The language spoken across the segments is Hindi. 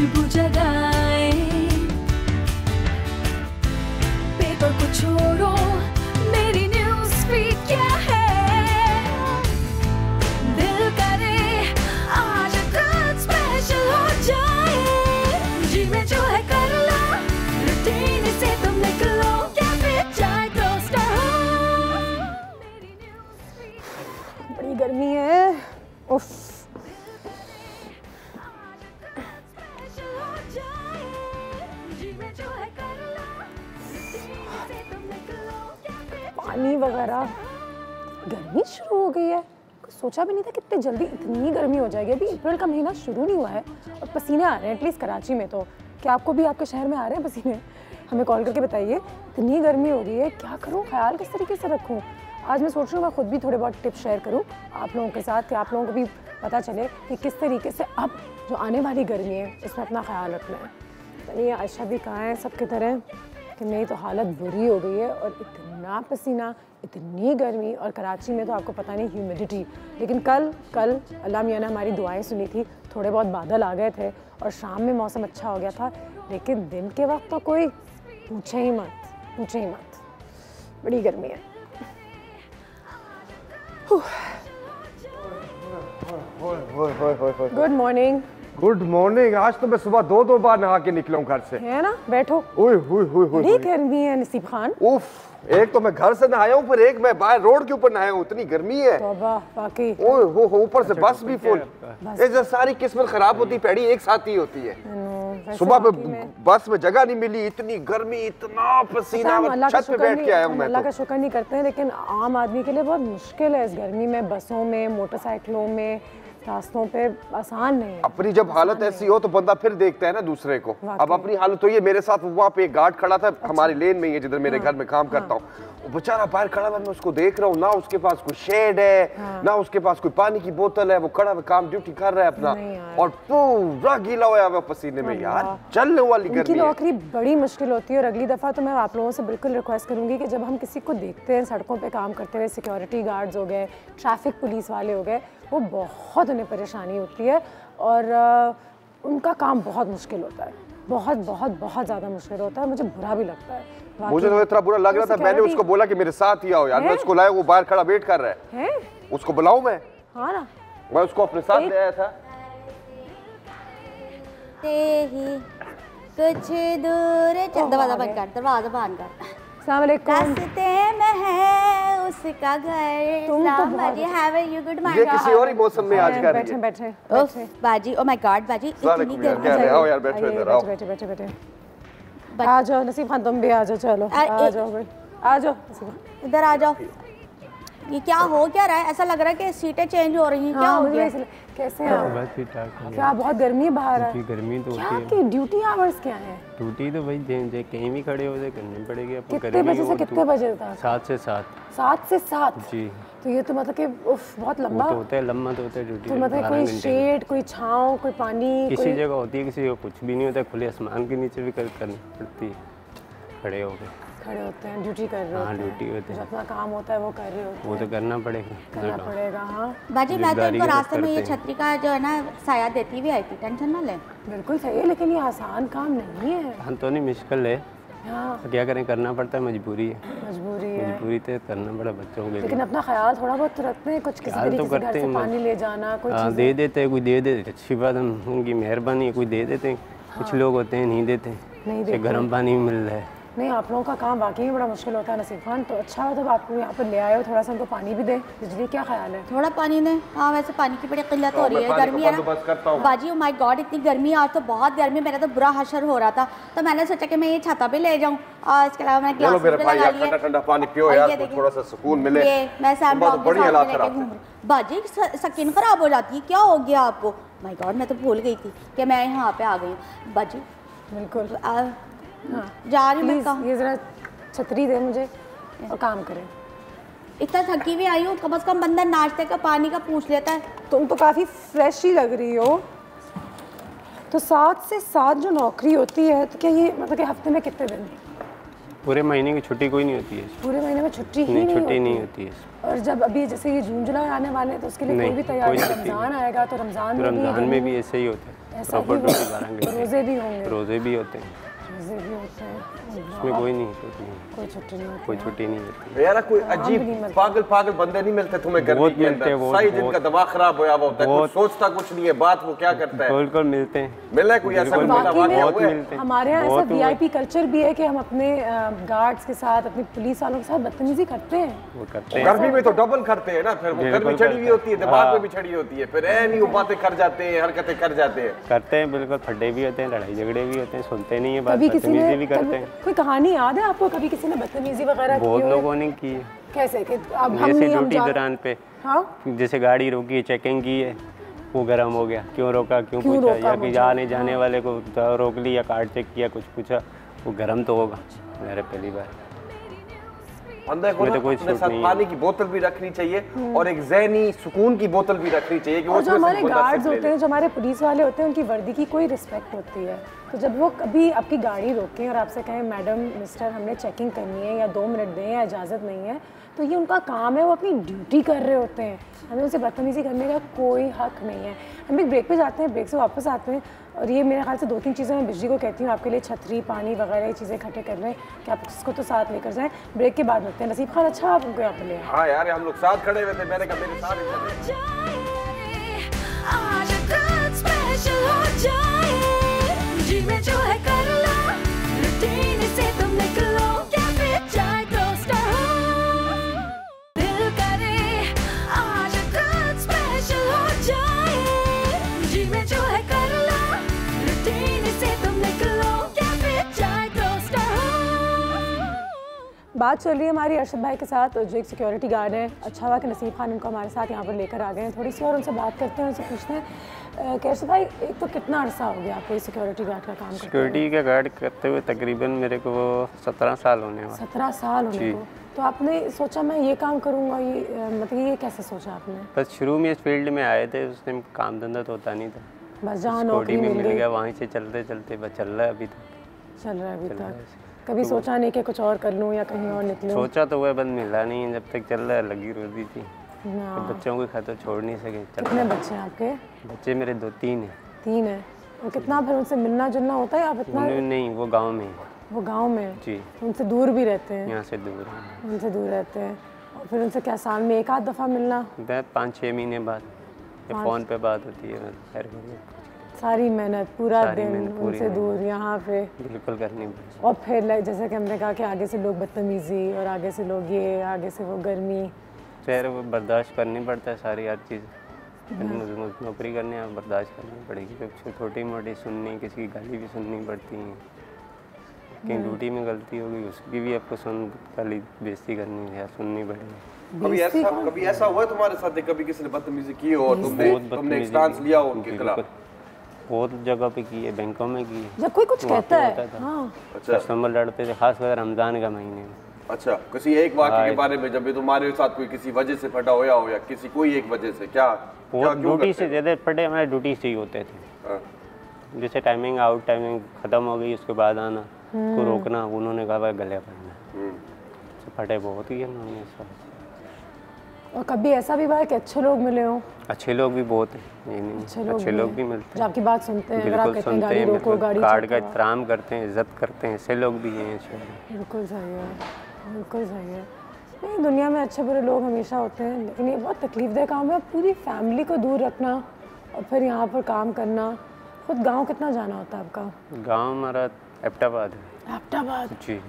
खुशबू जगाए। पेपर को छोड़ो, मेरी न्यूज़ फीड क्या है। दिल करे आज कुछ स्पेशल हो जाए। जी में जो है कर लो, रूटीन से तुम निकलो, क्या फिर चाहे टोस्टर हो। बड़ी गर्मी है, उफ। पानी वगैरह, गर्मी शुरू हो गई है। सोचा भी नहीं था कितनी जल्दी इतनी गर्मी हो जाएगी। अभी अप्रैल का महीना शुरू नहीं हुआ है और पसीने आ रहे हैं एटलीस्ट कराची में। तो क्या आपको भी आपके शहर में आ रहे हैं पसीने? हमें कॉल करके बताइए। इतनी गर्मी हो रही है, क्या करूँ, ख्याल किस तरीके से रखूँ? आज मैं सोच रही हूँ मैं खुद भी थोड़े बहुत टिप्स शेयर करूँ आप लोगों के साथ, कि आप लोगों को भी पता चले कि किस तरीके से अब जो आने वाली गर्मी है इसमें अपना ख्याल रखना है। चलिए, आयशा भी कहाँ है सबकी तरह कि मेरी तो हालत बुरी हो गई है और इतना पसीना, इतनी गर्मी, और कराची में तो आपको पता नहीं ह्यूमिडिटी। लेकिन कल अल्लाह मियाँ ने हमारी दुआएं सुनी थी, थोड़े बहुत बादल आ गए थे और शाम में मौसम अच्छा हो गया था। लेकिन दिन के वक्त तो कोई पूछे ही मत, बड़ी गर्मी है। Good morning. Good morning. आज तो मैं सुबह दो बार नहा के निकला हूँ घर से। है ना, बैठो। बड़ी गर्मी है नसीब खान। उफ, एक तो मैं घर से नहाया हूँ, फिर एक मैं बाहर रोड के ऊपर नहाया हूँ। इतनी गर्मी है, वाकई। ओए हो, ऊपर से बस भी फुल। ये सारी किस्मत खराब होती पैड़ी एक साथ ही होती है। सुबह पे बस में जगह नहीं मिली, इतनी गर्मी, इतना पसीना, छत पे बैठ के आया हूँ मैं। अल्लाह का शुक्र नहीं करते हैं, लेकिन आम आदमी के लिए बहुत मुश्किल है इस गर्मी में। बसों में, मोटरसाइकिलों में, रास्तों पे आसान नहीं है। अपनी जब हालत ऐसी हो तो बंदा फिर देखता है ना दूसरे को। अब अपनी हालत तो ये, मेरे साथ वहाँ पे एक गार्ड खड़ा था हमारी लेन में ही है जिधर मेरे घर में काम करता हूँ। वो बेचारा बाहर खड़ा हुआ, मैं उसको देख रहा हूँ, ना उसके पास कोई शेड है, ना उसके पास कोई पानी की बोतल है। वो खड़ा हुआ काम ड्यूटी कर रहा है अपना, और पूरा गीला हुआ है पसीने में। यार चलने वाली गर्मी है। नौकरी बड़ी मुश्किल होती है। और अगली दफा तो मैं आप लोगों से बिल्कुल रिक्वेस्ट करूंगी कि जब हम किसी को देखते हैं सड़कों पे काम करते हुए, सिक्योरिटी गार्ड्स हो गए, ट्रैफिक पुलिस वाले हो गए, वो बहुत उन्हें परेशानी होती है और उनका काम बहुत मुश्किल होता है। बहुत ज़्यादा मुश्किल होता है। मुझे बुरा भी लगता है। मुझे तो इतना बुरा लग रहा था, मैंने उसको बोला कि मेरे साथ ही आओ यार। मैं उसको लाया, वो बाहर खड़ा वेट कर रहा है। उसको बुलाऊं मैं? हाँ ना, मैं उसको अपने साथ ले आया था। कुछ दूर दरवाजा बंद कर, दरवाजा बंद कर। अस्सलाम वालेकुम। रास्ते में है उसका घर। तुम तो बाजी, हैव यू गुड मॉर्निंग। ये किसी और ही मौसम में आज कर रही है। बैठे बाजी, ओ माय गॉड बाजी, इतनी गर्मी है। आओ यार, बैठो इधर, आओ। बैठे आ जाओ नसीब खान, तुम भी आ जाओ। चलो आ जाओ भाई, आ जाओ इधर आ जाओ। ये क्या हो क्या रहा है? ऐसा लग रहा है कि सीटें चेंज हो रही हैं। क्या हो गया? कैसे हैं? बस ठीक ठाक। क्या बहुत गर्मी है बाहर? गर्मी तो होती है। क्या ड्यूटी आवर्स क्या है? ड्यूटी तो भाई कहीं भी खड़े हो जाए करनी पड़ेगी आपको। कितने बजे से कितने बजे तक? 7 से 7। 7 से 7 जी। तो ये तो मतलब कि बहुत लंबा तो होता है, लंबा तो होता है ड्यूटी। तो मतलब कोई शेड, कोई छांव, कोई पानी, किसी जगह होती है, किसी जगह कुछ भी नहीं होता है। खुले आसमान के नीचे भी करनी पड़ती है। खड़े होते हैं, ड्यूटी कर रहे होते हैं। हाँ, ड्यूटी होती है। अपना काम होता है वो कर रहे होते हैं। वो तो करना पड़ेगा। हाँ बाजी, मैं तो इनको रास्ते में ये छतरी का जो है ना साया देती हुई आई थी, टेंशन ना ले। बिल्कुल सही है, लेकिन ये आसान काम नहीं है। हाँ तो नहीं, मुश्किल है। तो क्या करें, करना पड़ता है, मजबूरी तो करना पड़ा बच्चों के लिए। लेकिन अपना ख्याल थोड़ा बहुत रखते हैं, कुछ किसी तरीके से घर से पानी ले जाना, कोई चीज़ दे देते हैं, कोई दे देते, अच्छी बात है, उनकी मेहरबानी है, कोई दे देते हैं। कुछ लोग होते हैं नहीं देते, गर्म पानी मिल रहा है। नहीं, आप लोगों का काम वाकई में बड़ा मुश्किल होता है नसीब खान। तो अच्छा हो तो आप यहाँ पर ले आए हो, थोड़ा सा उनको पानी भी दे। बिजली क्या ख्याल है? थोड़ा पानी दे। हाँ, वैसे पानी की बड़ी किल्लत हो रही है, गर्मी है ना बाजी। ओ माय गॉड, इतनी गर्मी है आज तो, बहुत गर्मी। मेरा तो बुरा हशर हो रहा था, तो मैंने सोचा कि मैं ये छाता भी ले जाऊँ और इसके अलावा मैं ग्लास भी लगा लिया। ठंडा पानी पियो यार, थोड़ा सा सुकून मिले। मैं बाजी, स्किन खराब हो जाती है। क्या हो गया आपको? माय गॉड, मैं तो भूल गई थी कि मैं यहाँ पे आ गई हूँ बाजी। बिल्कुल जा रही हूँ। ये जरा छतरी दे मुझे और काम करें। इतना थकी हुई आई हूँ, कम से कम बंदा नाश्ते का पानी का पूछ लेता है। तुम तो काफ़ी फ्रेश ही लग रही हो। तो 7 से 7 जो नौकरी होती है, तो क्या ये मतलब कि हफ्ते में कितने दिन? पूरे महीने की छुट्टी कोई नहीं होती है। पूरे महीने में छुट्टी ही नहीं होती है। और जब अभी जैसे ये जून जुलाई आने वाले हैं तो उसके लिए कोई भी तैयारी, रमज़ान आएगा तो रमज़ान में भी ऐसे ही होता है। ऐसा ही प्रॉपर ड्यूटी 12 घंटे। रोजे भी होंगे? रोजे भी होते हैं, रोजे भी होते हैं, उसमें कोई नहीं छुट्टी नहीं, कोई छुट्टी नहीं होती कोई है। छुट्टी नहीं होती। यार कोई अजीब पागल बंदे नहीं मिलते तुम्हें गर्मी बहुत के मिलते हैं, अंदर? बहुत, सही जिनका दिमाग खराब होया हुआ होता है, कुछ बहुत। सोचता कुछ नहीं है, बात वो क्या करता है? बिल्कुल मिलते हैं, मिला है कोई ऐसा बिल्कुल कोई बड़ा वाकई में वाकया बहुत हुआ है? मिलते हैं। हमारे यहाँ ऐसा बहुत हुआ। वीआईपी कल्चर भी है कि हम अपने गार्ड्स के साथ, अपने पुलिस वालों के साथ बदतमीजी करते हैं। वो करते हैं, गर्मी में तो डबल करते हैं ना, फिर वो बिल्कुल गर्मी चढ़ी हुई करते होती है, हैं। दिमाग हाँ। में भी चढ़ी होती है, फिर नहीं वो बातें कर जाते हैं, हरकतें कर जाते हैं। करते हैं, बिल्कुल फड्डे भी होते हैं, लड़ाई झगड़े भी होते हैं, सुनते नहीं है बात, कभी किसी बदतमीजी ने भी करते हैं। कोई कहानी याद है आपको, कभी किसी ने बदतमीजी वगैरह की बहुत हो? लोगों ने की है, कैसे कि अब हम जैसे नहीं, हम ड्यूटी जा- दौरान पे हाँ जैसे गाड़ी रोकी, चेकिंग की है, वो गर्म हो गया, क्यों रोका, क्यों क्यों पूछा, रोका या कि मुझे? आने जाने वाले को रोक लिया, कार्ड चेक किया, कुछ पूछा, वो गर्म तो होगा। मेरे पहली बार बंदे को इसमें ना तो कोई अपने छूट साथ नहीं है। पानी की बोतल भी रखनी चाहिए और एक ज़हनी सुकून की बोतल भी रखनी चाहिए कि और जो उसमें से हमारे बंदा गार्ड्स सिर्फ ले होते हैं, जो हमारे पुलिस वाले होते हैं, उनकी वर्दी की कोई रिस्पेक्ट होती है। तो जब वो कभी आपकी गाड़ी रोकें और आपसे कहें मैडम मिस्टर हमने चेकिंग करनी है या 2 मिनट दें या इजाज़त नहीं है, तो ये उनका काम है, वो अपनी ड्यूटी कर रहे होते हैं। हमें उनसे बदतमीजी करने का कोई हक नहीं है। हम एक ब्रेक पे जाते हैं, ब्रेक से वापस आते हैं, और ये मेरे ख्याल से 2-3 चीज़ें मैं बिजली को कहती हूँ आपके लिए, छतरी, पानी वगैरह ये चीज़ें इकट्ठे कर लें कि आप इसको तो साथ लेकर जाएं। ब्रेक के बाद मिलते हैं। नसीब खान, अच्छा आप उनको यहाँ पे ले आए। हाँ यार, हम लोग साथ खड़े हुए थे, मैंने कहा मेरे साथ ही आज कुछ स्पेशल हो जाए, जी में जो है कर लो, रूटीन से तुम निकलो, कैफे चाय टोस्टर हो, दिल करे आज कुछ स्पेशल हो जाए, जी में जो है कर लो, रूटीन से तुम निकलो, कैफे चाय टोस्टर हो। बात चल रही है हमारी अरशद भाई के साथ, जो एक सिक्योरिटी गार्ड है। अच्छा हुआ कि नसीब खान उनको हमारे साथ यहाँ पर लेकर आ गए हैं। थोड़ी सी और उनसे बात करते हैं, उनसे पूछते हैं कि अरशद भाई, एक तो कितना अरसा हो गया आपको सिक्योरिटी गार्ड का काम करते हुए? सिक्योरिटी का गार्ड करते हुए तकरीबन मेरे को 17 साल होने वाले। 17 साल होने को। तो आपने सोचा मैं ये काम करूँगा, ये मतलब ये कैसे सोचा आपने? बस शुरू में इस फील्ड में आए थे, उस टाइम काम धंधा तो होता नहीं था, बस जहाँ सिक्योरिटी नौकरी में मिल मिल गई, गया, वहीं से चलते चलते बस चल रहा है अभी तक। चल रहा है अभी तक। कभी सोचा नहीं कि कुछ और कर लूँ या कहीं और निकलूँ? सोचा तो वह बंद मिला नहीं है, जब तक चल रहा है लगी रोती थी। हाँ। तो बच्चों को खातर छोड़ नहीं सके, चल कितने बच्चे हैं आपके? बच्चे मेरे 2-3 हैं। 3 हैं। और कितना फिर उनसे मिलना जुलना होता है, आप इतना? नहीं, वो गांव में है। वो गांव में? जी, उनसे दूर भी रहते हैं? यहाँ से दूर है। उनसे दूर रहते हैं। और फिर उनसे क्या साल में 1 आध दफ़ा मिलना? 5-6 महीने बाद ये फ़ोन पे बात होती है, खैर सारी मेहनत, पूरा सारी दिन मेहनत, पूरी उनसे दूर यहाँ पे, बिल्कुल करनी पड़ी। और फिर जैसे कि हमने कहा कि आगे से लोग बदतमीज़ी, और आगे से लोग ये, आगे से वो गर्मी। खैर वो बर्दाश्त करनी पड़ता है सारी हर चीज़। नौकरी करने आप बर्दाश्त करनी पड़ेगी, क्योंकि छोटी मोटी सुननी, किसी की गाली भी सुननी पड़ती है। कहीं ड्यूटी में गलती होगी उसकी भी आपको गाली बेइज्जती करनी है, सुननी पड़ेगी। कभी ऐसा हुआ है तुम्हारे साथ, कभी किसी ने बदतमीजी की हो और तुमने एक स्टांस लिया हो उनके खिलाफ? बहुत जगह पे की है, बैंकों में की है। जब कोई कुछ वहाँ कहता पे है, होता था। हाँ। अच्छा, कस्टमर लड़ते थे, खासकर रमज़ान का महीने में। अच्छा, किसी एक वाक़े के बारे में, जब भी तुम्हारे साथ कोई किसी वजह से फटा होया हो या किसी कोई एक वजह से, क्या बहुत ड्यूटी से ज़्यादा फटे हमारे ड्यूटी से ही होते थे। जैसे टाइमिंग आउट, टाइमिंग ख़त्म हो गई, उसके बाद आना, को रोकना, उन्होंने कहा भाई गले पड़ना, फटे बहुत ही है उन्होंने सब। और कभी ऐसा भी हुआ है कि अच्छे लोग मिले हों? अच्छे लोग भी बहुत हैं, ये नहीं, अच्छे लोग भी मिलते जो आपकी बात सुनते हैं, अगर आप बिल्कुल कहते हैं सुनते गाड़ी हैं, रोको, गाड़ी कार्ड का चेक करवाओ। एहतराम करते हैं, इज्जत करते हैं, ऐसे लोग भी हैं शहर में। बिल्कुल सही है, बिल्कुल सही है। नहीं, दुनिया में अच्छे बुरे लोग हमेशा होते हैं, लेकिन ये बहुत तकलीफदेह काम है, पूरी फैमिली को दूर रखना और फिर यहाँ पर काम करना। खुद गांव कितना जाना होता है आपका? गांव हमारा एबटाबाद है। एबटाबाद? जी,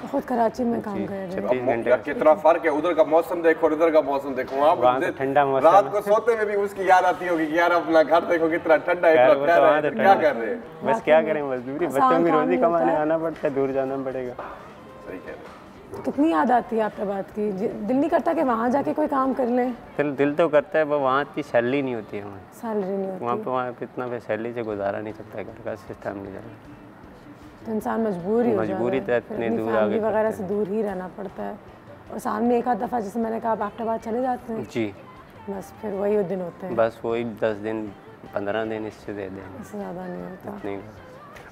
खुद कराची में काम कर रहे हैं। 36 घंटे। कितना फर्क है, उधर का मौसम देखो और इधर का मौसम देखो। वहाँ तो ठंडा मौसम रात को सोते में भी उसकी याद आती होगी कि यार अपना घर देखो कितना ठंडा है, इतना प्यारा है, क्या कर रहे हैं? बस क्या करें, मजदूरी, बच्चों की रोजी कमाने आना पड़ता है, दूर जाना पड़ेगा। सही कह रहे हैं। कितनी याद आती है एबटाबाद की? दिल नहीं करता कि वहाँ जाके कोई काम कर लें? दिल तो करता है, पर वहाँ इतनी सैलरी नहीं होती है, वहाँ सैलरी नहीं होती, वहाँ पे इतना पे सैलरी से गुजारा नहीं चलता है, घर का सिस्टम नहीं चलता, तो इंसान मजबूर ही हो जाता है, मजबूरी तो फिर इतने अपनी दूर फैमिली आगे वगैरह से दूर ही रहना पड़ता है। और साल में 1 आध दफ़ा, जैसे मैंने कहा, आप एबटाबाद चले जाते हैं, जी। बस फिर वही दिन होते हैं, बस वही 10 दिन 15 दिन, इससे दे दें, इससे ज़्यादा नहीं होता। नहीं।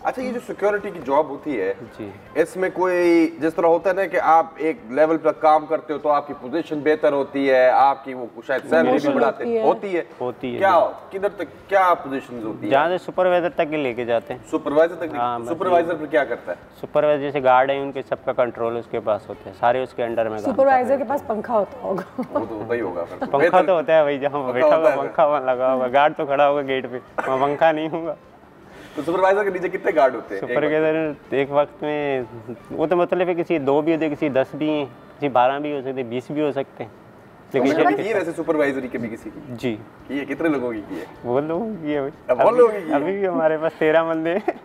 अच्छा, ये जो सिक्योरिटी की जॉब होती है जी, इसमें कोई जिस तरह होता है ना कि आप एक लेवल पर काम करते हो तो आपकी पोजीशन बेहतर होती है, आपकी वो शायद सैलरी भी बढ़ाते हैं, होती है क्या, किधर तक क्या पोजीशन होती है? जहाँ से सुपरवाइजर तक ही लेके जाते हैं। सुपरवाइजर तक? सुपरवाइजर पर क्या करता है? सुपरवाइजर जैसे गार्ड है उनके सबका कंट्रोल उसके पास होते हैं, सारे उसके अंडर में। सुपरवाइजर के पास पंखा होता होगा। वो तो होता ही होगा फिर। पंखा तो होता है भाई, जहाँ बैठा हुआ पंखा वहाँ लगा होगा, गार्ड तो खड़ा होगा गेट पे, वहाँ पंखा नहीं होगा। तो सुपरवाइजर के नीचे कितने गार्ड होते हैं? सुपरवाइजर एक वक्त में वो तो मतलब है किसी 2 भी होते, किसी 10 भी हैं, किसी 12 भी हो सकते, 20 भी हो सकते हैं। लेकिन की वैसे सुपरवाइजरी कभी किसी की? जी की है, कितने लोगों की है? वो लोगों की है भाई, बहुत लोगों की है। अभी भी हमारे पास 13 बंदे हैं।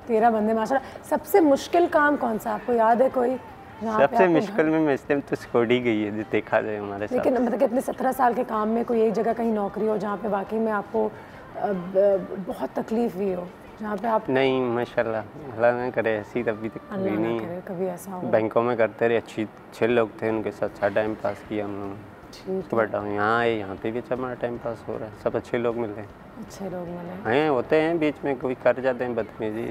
13 बंदे माशाल्लाह। सबसे मुश्किल काम कौन सा आपको याद है कोई? सबसे मुश्किल में इस टाइम तो सिक्योरिटी गई है, देखा जाए हमारे साथ। लेकिन मतलब कि अपने 17 साल के काम में कोई एक जगह कहीं नौकरी हो जहाँ पे वाकई में आपको बहुत तकलीफ हुई हो, जहाँ पे आप? नहीं माशाल्लाह, अल्लाह ना करे ऐसी तभी तक कभी नहीं है। कभी ऐसा हो? बैंकों में करते रहे, अच्छे लोग थे, उनके साथ अच्छा टाइम पास किया हम लोगों। बट यहाँ आए, यहाँ पे भी अच्छा हमारा टाइम पास हो रहा है, सब अच्छे लोग मिल रहे हैं। अच्छे लोग मिले हैं, होते हैं बीच में कोई कर जाते हैं बदतमीजी,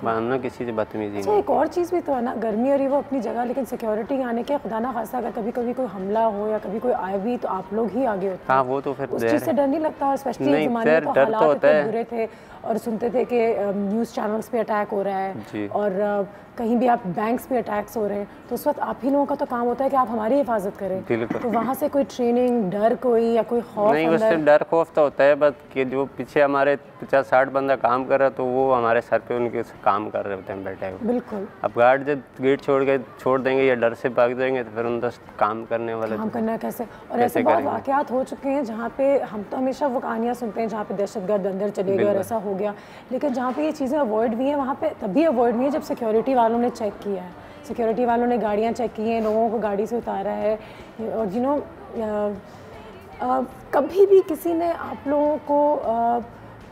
मानना किसी से बदतमीजी अच्छा, एक और चीज़ भी तो है ना, गर्मी और ये वो अपनी जगह, लेकिन सिक्योरिटी आने के खुदा ना खासा अगर कभी कभी कोई हमला हो या कभी कोई आए भी तो आप लोग ही आगे होते हैं। हाँ वो तो फिर उस चीज़ से डर नहीं लगता? और स्पेशली इस ज़माने में तो हालात इतने बुरे थे और सुनते थे कि न्यूज़ चैनल्स पे अटैक हो रहा है और कहीं भी आप बैंक्स पे अटैक्स हो रहे हैं, तो उस वक्त आप ही लोगों का तो काम होता है कि आप हमारी हिफाजत करें। तो वहाँ से कोई ट्रेनिंग, डर कोई या कोई खौफ? नहीं, उससे डर खौफ तो होता है, बस कि जो पीछे हमारे 50-60 बंदा काम कर रहा है तो वो हमारे सर पे उनके काम कर रहे होते हैं बैठे हुए। बिल्कुल। अब गार्ड जब गेट छोड़ देंगे या डर से भाग जाएंगे तो फिर उनका काम करने वाले काम करना कैसे? और ऐसे बहुत वाक़यात हो चुके हैं जहाँ पे हम तो हमेशा वो कहानियाँ सुनते हैं जहाँ पे दहशतगर्द अंदर चले गए और ऐसा हो गया, लेकिन जहाँ पे ये चीज़ें अवॉइड हुई हैं वहाँ पे तभी अवॉइड हुई है जब सिक्योरिटी वालों ने चेक किया है। सिक्योरिटी वालों ने गाड़ियाँ चेक की हैं, लोगों को गाड़ी से उतारा है। और यू नो कभी भी किसी ने आप लोगों को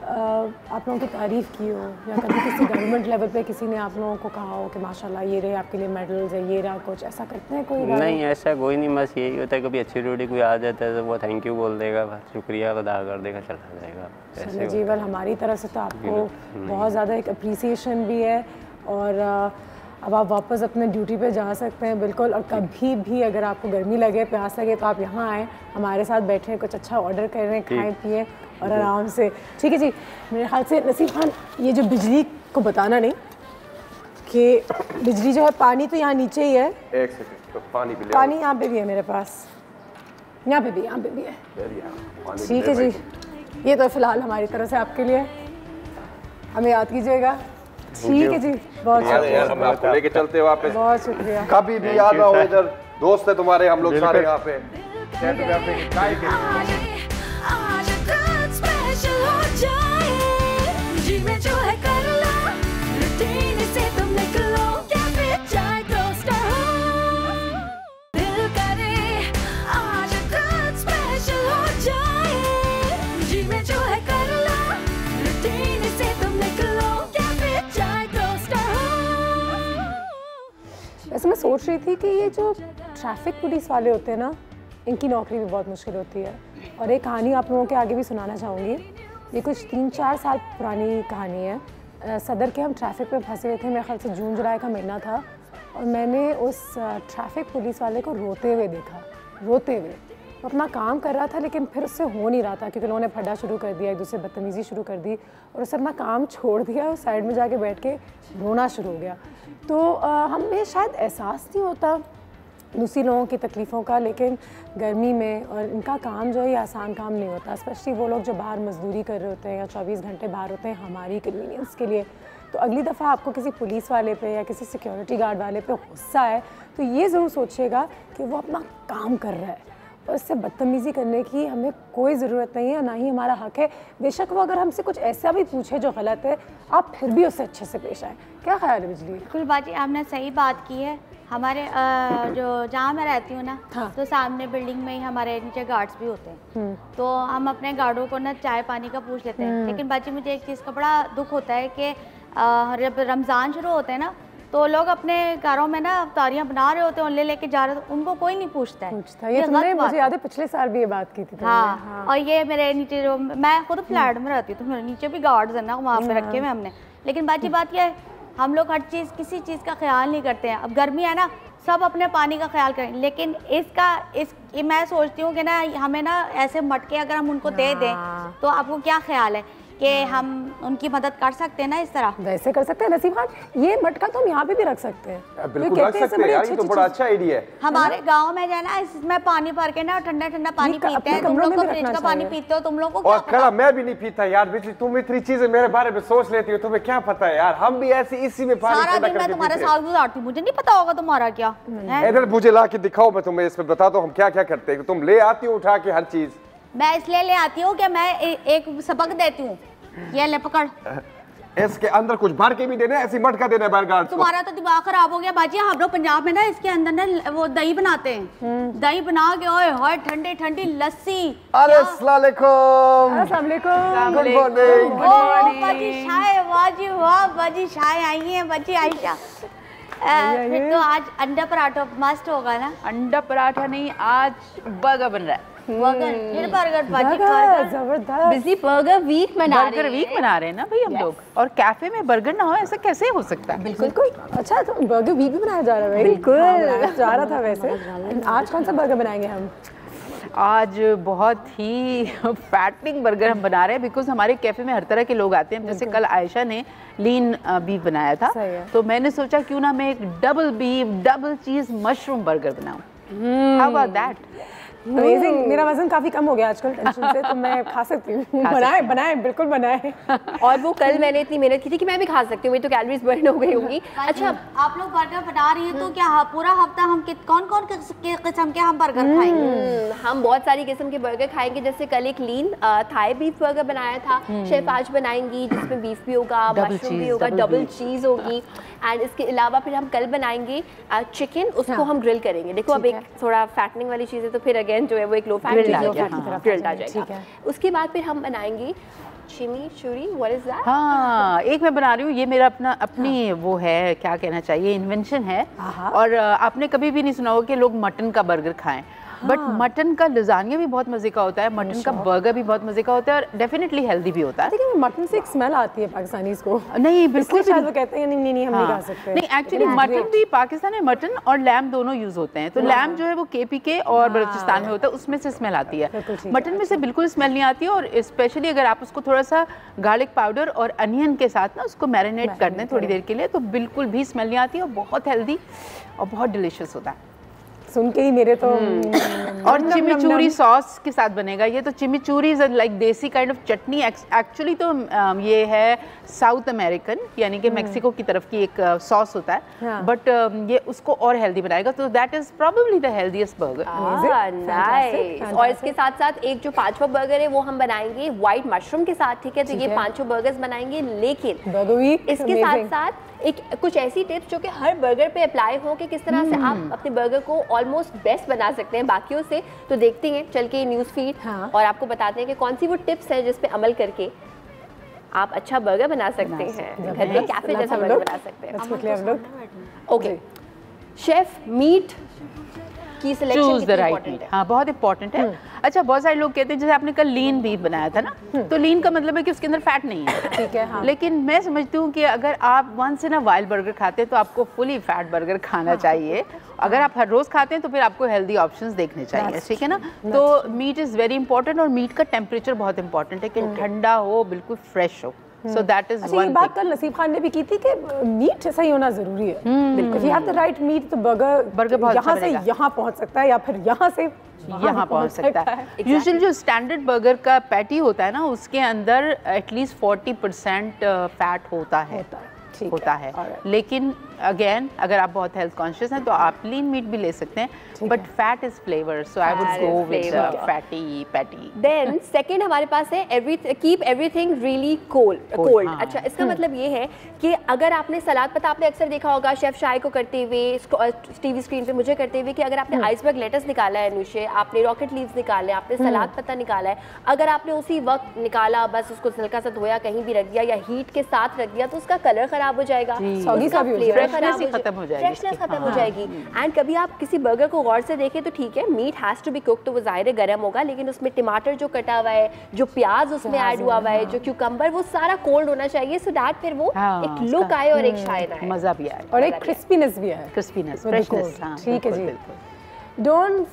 आप लोगों की तारीफ़ की हो या कभी किसी गवर्नमेंट लेवल पे किसी ने आप लोगों को कहा हो कि माशाल्लाह ये रहे आपके लिए मेडल्स है, ये रहा, कुछ ऐसा करते हैं कोई? नहीं, ऐसा कोई नहीं, बस यही होता है कभी अच्छी ड्यूटी कोई आ जाता है तो वो थैंक यू बोल देगा, बस शुक्रिया अदा कर देगा, चला जाएगा। चलिए जी, वेल हमारी तरफ से तो आपको बहुत ज़्यादा एक अप्रिसिएशन भी है और अब आप वापस अपने ड्यूटी पे जा सकते हैं बिल्कुल। और कभी भी अगर आपको गर्मी लगे, प्यास लगे तो आप यहाँ आएँ, हमारे साथ बैठें, कुछ अच्छा ऑर्डर करें, खाएं पिएं और आराम से। ठीक है जी। मेरे ख्याल से नसीब खान, ये जो बिजली को बताना नहीं कि बिजली जो है, पानी तो यहाँ नीचे ही है। एक सेकंड, तो पानी भी ले। पानी यहाँ पे भी है मेरे पास, यहाँ पे भी है। ठीक है जी, ये तो फिलहाल हमारी तरफ से आपके लिए, हमें याद कीजिएगा। ठीक है जी, बहुत शुक्रिया। हम आपको लेके चलते हैं वापस। बहुत शुक्रिया। कभी भी याद ना हो, इधर दोस्त है तुम्हारे, हम लोग सारे यहाँ पे। आज कुछ स्पेशल हो जाए, जी में जो है कर लो, रूटीन से तुम निकलो, क्या फिर चाहे दोस्त हो, दिल करे आज कुछ स्पेशल हो जाए, जी में जो है कर लो, रूटीन से तुम निकलो, क्या फिर चाहे दोस्त हो। वैसे मैं सोच रही थी कि ये जो ट्रैफिक पुलिस वाले होते हैं ना, इनकी नौकरी भी बहुत मुश्किल होती है। और एक कहानी आप लोगों के आगे भी सुनाना चाहूँगी। ये कुछ 3-4 साल पुरानी कहानी है। सदर के हम ट्रैफिक पे फंसे हुए थे, मेरे ख्याल से जून जुलाई का महीना था, और मैंने उस ट्रैफिक पुलिस वाले को रोते हुए देखा, रोते हुए। वो अपना काम कर रहा था लेकिन फिर उससे हो नहीं रहा था क्योंकि लोगों ने फड्डा शुरू कर दिया, एक दूसरे बदतमीज़ी शुरू कर दी और उससे अपना काम छोड़ दिया और साइड में जाके बैठ के रोना शुरू हो गया। तो हमें शायद एहसास नहीं होता दूसरी लोगों की तकलीफ़ों का, लेकिन गर्मी में और इनका काम जो है ये आसान काम नहीं होता, स्पेशली वो लोग जो बाहर मजदूरी कर रहे होते हैं या 24 घंटे बाहर होते हैं हमारी कन्वीनियंस के लिए। तो अगली दफ़ा आपको किसी पुलिस वाले पे या किसी सिक्योरिटी गार्ड वाले पे गुस्सा है तो ये ज़रूर सोचिएगा कि वो अपना काम कर रहा है और उससे बदतमीज़ी करने की हमें कोई ज़रूरत नहीं है, ना ही हमारा हक़ है। बेशक वो अगर हमसे कुछ ऐसा भी पूछे जो गलत है, आप फिर भी उससे अच्छे से पेश आए। क्या ख्याल है बिजली? बिल्कुल बाजी, आपने सही बात की है। हमारे जो जहाँ मैं रहती हूँ ना, हाँ। तो सामने बिल्डिंग में ही हमारे नीचे गार्ड्स भी होते हैं, तो हम अपने गार्डों को ना चाय पानी का पूछ लेते हैं। लेकिन बाजी मुझे एक चीज़ का बड़ा दुख होता है कि जब रमज़ान शुरू होते हैं ना, तो लोग अपने घरों में ना अफ्तारियाँ बना रहे होते हैं और ले जा रहे होते हैं, उनको कोई नहीं पूछता है। ये तुमने मुझे याद है पिछले साल भी ये बात की थी। हाँ, हाँ। और ये मेरे नीचे जो, मैं खुद फ्लैट में रहती हूँ तो मेरे नीचे भी गार्ड्स है ना, वहाँ पे रखे हुए हमने, लेकिन बाकी बात क्या है, हम लोग हर चीज़ किसी चीज़ का ख्याल नहीं करते हैं। अब गर्मी है ना, सब अपने पानी का ख्याल करें, लेकिन मैं सोचती हूँ कि ना हमें ना ऐसे मटके अगर हम उनको दे दें तो आपको क्या ख्याल है कि हम उनकी मदद कर सकते हैं ना इस तरह? वैसे कर सकते हैं नसीब खान, ये मटका तो हम यहाँ पे भी रख सकते हैं। बिल्कुल रख सकते हैं यार, ये तो बड़ा अच्छा आइडिया है। हमारे गांव में जो है ना, इसमें पानी भर के ना ठंडा ठंडा पानी पीते हैं। तुम लोग तो फ्रिज का पानी पीते हो, तुम लोग को क्या पता? खड़ा मैं भी नहीं पीता यार बिजली, तुम इतनी चीजें मेरे बारे में सोच लेती हो, तुम्हें क्या पता है यार, हम भी ऐसे इसी में पानी सारा दिन मैं तुम्हारे साथ गुजारती हूँ, मुझे नहीं पता होगा तुम्हारा क्या। इधर मुझे ला के दिखाओ, मैं तुम्हें इसमें बताता हूँ हम क्या क्या करते हैं। तुम ले आती हो उठा के हर चीज। मैं इसलिए ले आती हूँ कि मैं एक सबक देती हूँ। ये ले पकड़, इसके अंदर कुछ भर के भी देना है, ऐसी मटका देना है बैलगार्ड को। तुम्हारा तो दिमाग खराब हो गया बाजी। हम लोग पंजाब में ना इसके अंदर ना वो दही बनाते हैं, दही बना के ओए होए ठंडी ठंडी लस्सी। अरे अस्सलाम वालेकुम। अस्सलाम वालेकुम। Good morning. ओ बाजी शाय, बाजी वाह, बाजी शाय आई है, बाजी आयशा। फिर तो आज अंडा पराठा मस्त होगा ना? अंडा पराठा नहीं, आज बर्गर बन रहा है। बर्गर, फिर बर्गर बाजी, जबरदस्त। बिजी बर्गर वीक मना रहे हैं। बर्गर वीक मना रहे हैं ना भाई हम लोग, और कैफे में बर्गर ना हो ऐसा कैसे हो सकता है? बिल्कुल। अच्छा, तो बर्गर वीक भी बनाया जा रहा है भाई? बिल्कुल जा रहा था वैसे। आज कौन सा बर्गर बनाएंगे हम? आज बहुत ही फैटनिंग बर्गर हम बना रहे हैं, बिकॉज हमारे कैफे में हर तरह के लोग आते हैं। जैसे कल आयशा ने लीन बीफ बनाया था, तो मैंने सोचा क्यों ना मैं एक डबल बीफ डबल चीज मशरूम बर्गर बनाऊं। How about that? अमेजिंग। मेरा वजन काफी कम हो गया आजकल टेंशन से, तो मैं खा सकती हूँ। बनाए बिल्कुल बनाए। और वो कल मैंने इतनी मेहनत की थी कि मैं भी खा सकती हूँ, मेरी तो कैलोरीज बर्न हो गई होंगी। अच्छा, आप लोग बर्गर बना रही हैं तो क्या पूरा हफ्ता हम कौन कौन किस्म के हम बर्गर खाएंगे? हम बहुत सारी किस्म के बर्गर खाएंगे। जैसे कल एक लीन थाई बीफ बर्गर बनाया था, शेफ आज बनाएंगी जिसमें बीफ भी होगा, मशरूम भी होगा, डबल चीज होगी। एंड इसके अलावा फिर हम कल बनाएंगे चिकन, उसको हम ग्रिल करेंगे। देखो अब एक थोड़ा फैटनिंग वाली चीज़ है, तो फिर अगेन जो है वो एक लो फैट ग्रिल्ड आ जाएगा। उसके बाद फिर हम बनाएंगे चिमिचुरी। What is that? हाँ, एक मैं बना रही हूँ, ये मेरा अपनी वो है, क्या कहना चाहिए, इन्वेंशन है। और आपने कभी भी नहीं सुना होगा कि लोग मटन का बर्गर खाएं, बट मटन का लजानिया भी बहुत मजे का होता है, मटन का बर्गर भी बहुत मजे का होता है, और डेफिनेटली हेल्दी भी होता है। लेकिन मटन से एक स्मेल आती है पाकिस्तानीज़ को। नहीं बिल्कुल, शायद वो कहते हैं नहीं हम नहीं खा सकते। नहीं, एक्चुअली मटन भी पाकिस्तान में मटन और लैम दोनों यूज होते हैं। तो लैम जो है वो KPK और बलूचिस्तान में होता है, उसमें से स्मेल आती है। मटन में से बिल्कुल स्मेल नहीं आती है। और स्पेशली अगर आप उसको थोड़ा सा गार्लिक पाउडर और अनियन के साथ ना उसको मैरिनेट कर दें थोड़ी देर के लिए, तो बिल्कुल भी स्मेल नहीं आती है, और बहुत हेल्दी और बहुत डिलिशियस होता है। सुन के ही मेरे तो और चिमिचूरी सॉस के साथ बनेगा ये। तो चिमिचूरी इज लाइक देसी काइंड ऑफ चटनी। एक्चुअली तो ये है साउथ अमेरिकन, यानी कि मेक्सिको की तरफ की एक सॉस होता है, बट ये उसको और हेल्दी बनाएगा। तो that is probably the healthiest burger. Nice. और इसके साथ साथ एक जो पांचवा बर्गर है वो हम बनाएंगे व्हाइट मशरूम के साथ, ठीक है? तो ये पांचों बर्गर्स बनाएंगे, लेकिन इसके साथ साथ एक कुछ ऐसी टिप्स जो कि हर बर्गर पे अप्लाई हो कि किस तरह से आप अपने बर्गर को ऑलमोस्ट बेस्ट बना सकते हैं बाकियों से। तो देखते हैं चल के न्यूज़ फीड, और आपको बताते हैं कि कौन सी वो टिप्स हैं जिस पे अमल करके आप अच्छा बर्गर बना सकते हैं, घर में कैफे जैसा बर्गर बना सकते हैं। ओके शेफ, मीट की सिलेक्शन कितनी इंपॉर्टेंट है? हाँ, बहुत इंपॉर्टेंट है। अच्छा, बहुत सारे लोग कहते हैं, जैसे आपने कल लीन बीफ बनाया था ना, तो लीन का मतलब है कि उसके अंदर फैट नहीं है, ठीक है। हाँ। लेकिन मैं समझती हूँ कि अगर आप once in a while burger खाते हैं तो आपको फुली फैट बर्गर खाना चाहिए। अगर आप हर रोज खाते हैं तो फिर आपको हेल्दी ऑप्शंस देखने चाहिए, ठीक है ना? तो मीट इज़ वेरी इंपॉर्टेंट, और मीट का टेम्परेचर बहुत इंपॉर्टेंट है कि ठंडा हो, बिल्कुल फ्रेश हो। So that is अच्छा, ये बात कल नसीब खान ने भी की थी कि मीट सही होना जरूरी है। बिल्कुल, if you have the right meat तो बर्गर यहाँ से यहाँ पहुँच सकता है, या फिर यहाँ से यहाँ पहुँच सकता है। यूजुअली जो स्टैंडर्ड बर्गर का पैटी होता है ना, उसके अंदर एटलीस्ट 40% फैट होता है। लेकिन अगेन अगर आप बहुत हेल्थ कॉन्शियस हैं तो आप लीन मीट भी ले सकते हैं, but fat is flavour, so I would go with fatty patty. Then second हमारे पास है कीप एवरीथिंग रियली कोल्ड। अच्छा, इसका मतलब ये है कि अगर आपने सलाद पत्ता, आपने अक्सर देखा होगा शेफ शाय को करते हुए, टीवी स्क्रीन पे मुझे करते हुए, कि अगर आपने आइसबर्ग लेटस निकाला है नुशे, आपने रॉकेट लीव्स निकाले, आपने सलाद पत्ता निकाला है, अगर आपने उसी वक्त निकाला, बस उसको हल्का सा धोया, कहीं भी रख दिया या हीट के साथ रख दिया, तो उसका कलर खराब हो जाएगा, उसका फ्लेवर बर्गर खराब खत्म हो जाएगी, फ्रेशनेस खत्म हो जाएगी। एंड कभी आप किसी बर्गर को गौर से देखें तो ठीक है, meat has to be cook, तो वो ज़ाहिर है गर्म होगा, लेकिन उसमें टमाटर जो कटा हुआ है, जो प्याज उसमें ऐड हुआ हुआ है, जो क्यूकम्बर, वो सारा कोल्ड होना चाहिए, सो दैट फिर वो एक लुक आए और एक शाइन आए, मजा भी आए और एक क्रिस्पीनेस भी है, क्रिस्पीनेस, फ्रेशनेस। ठीक है जी। Don't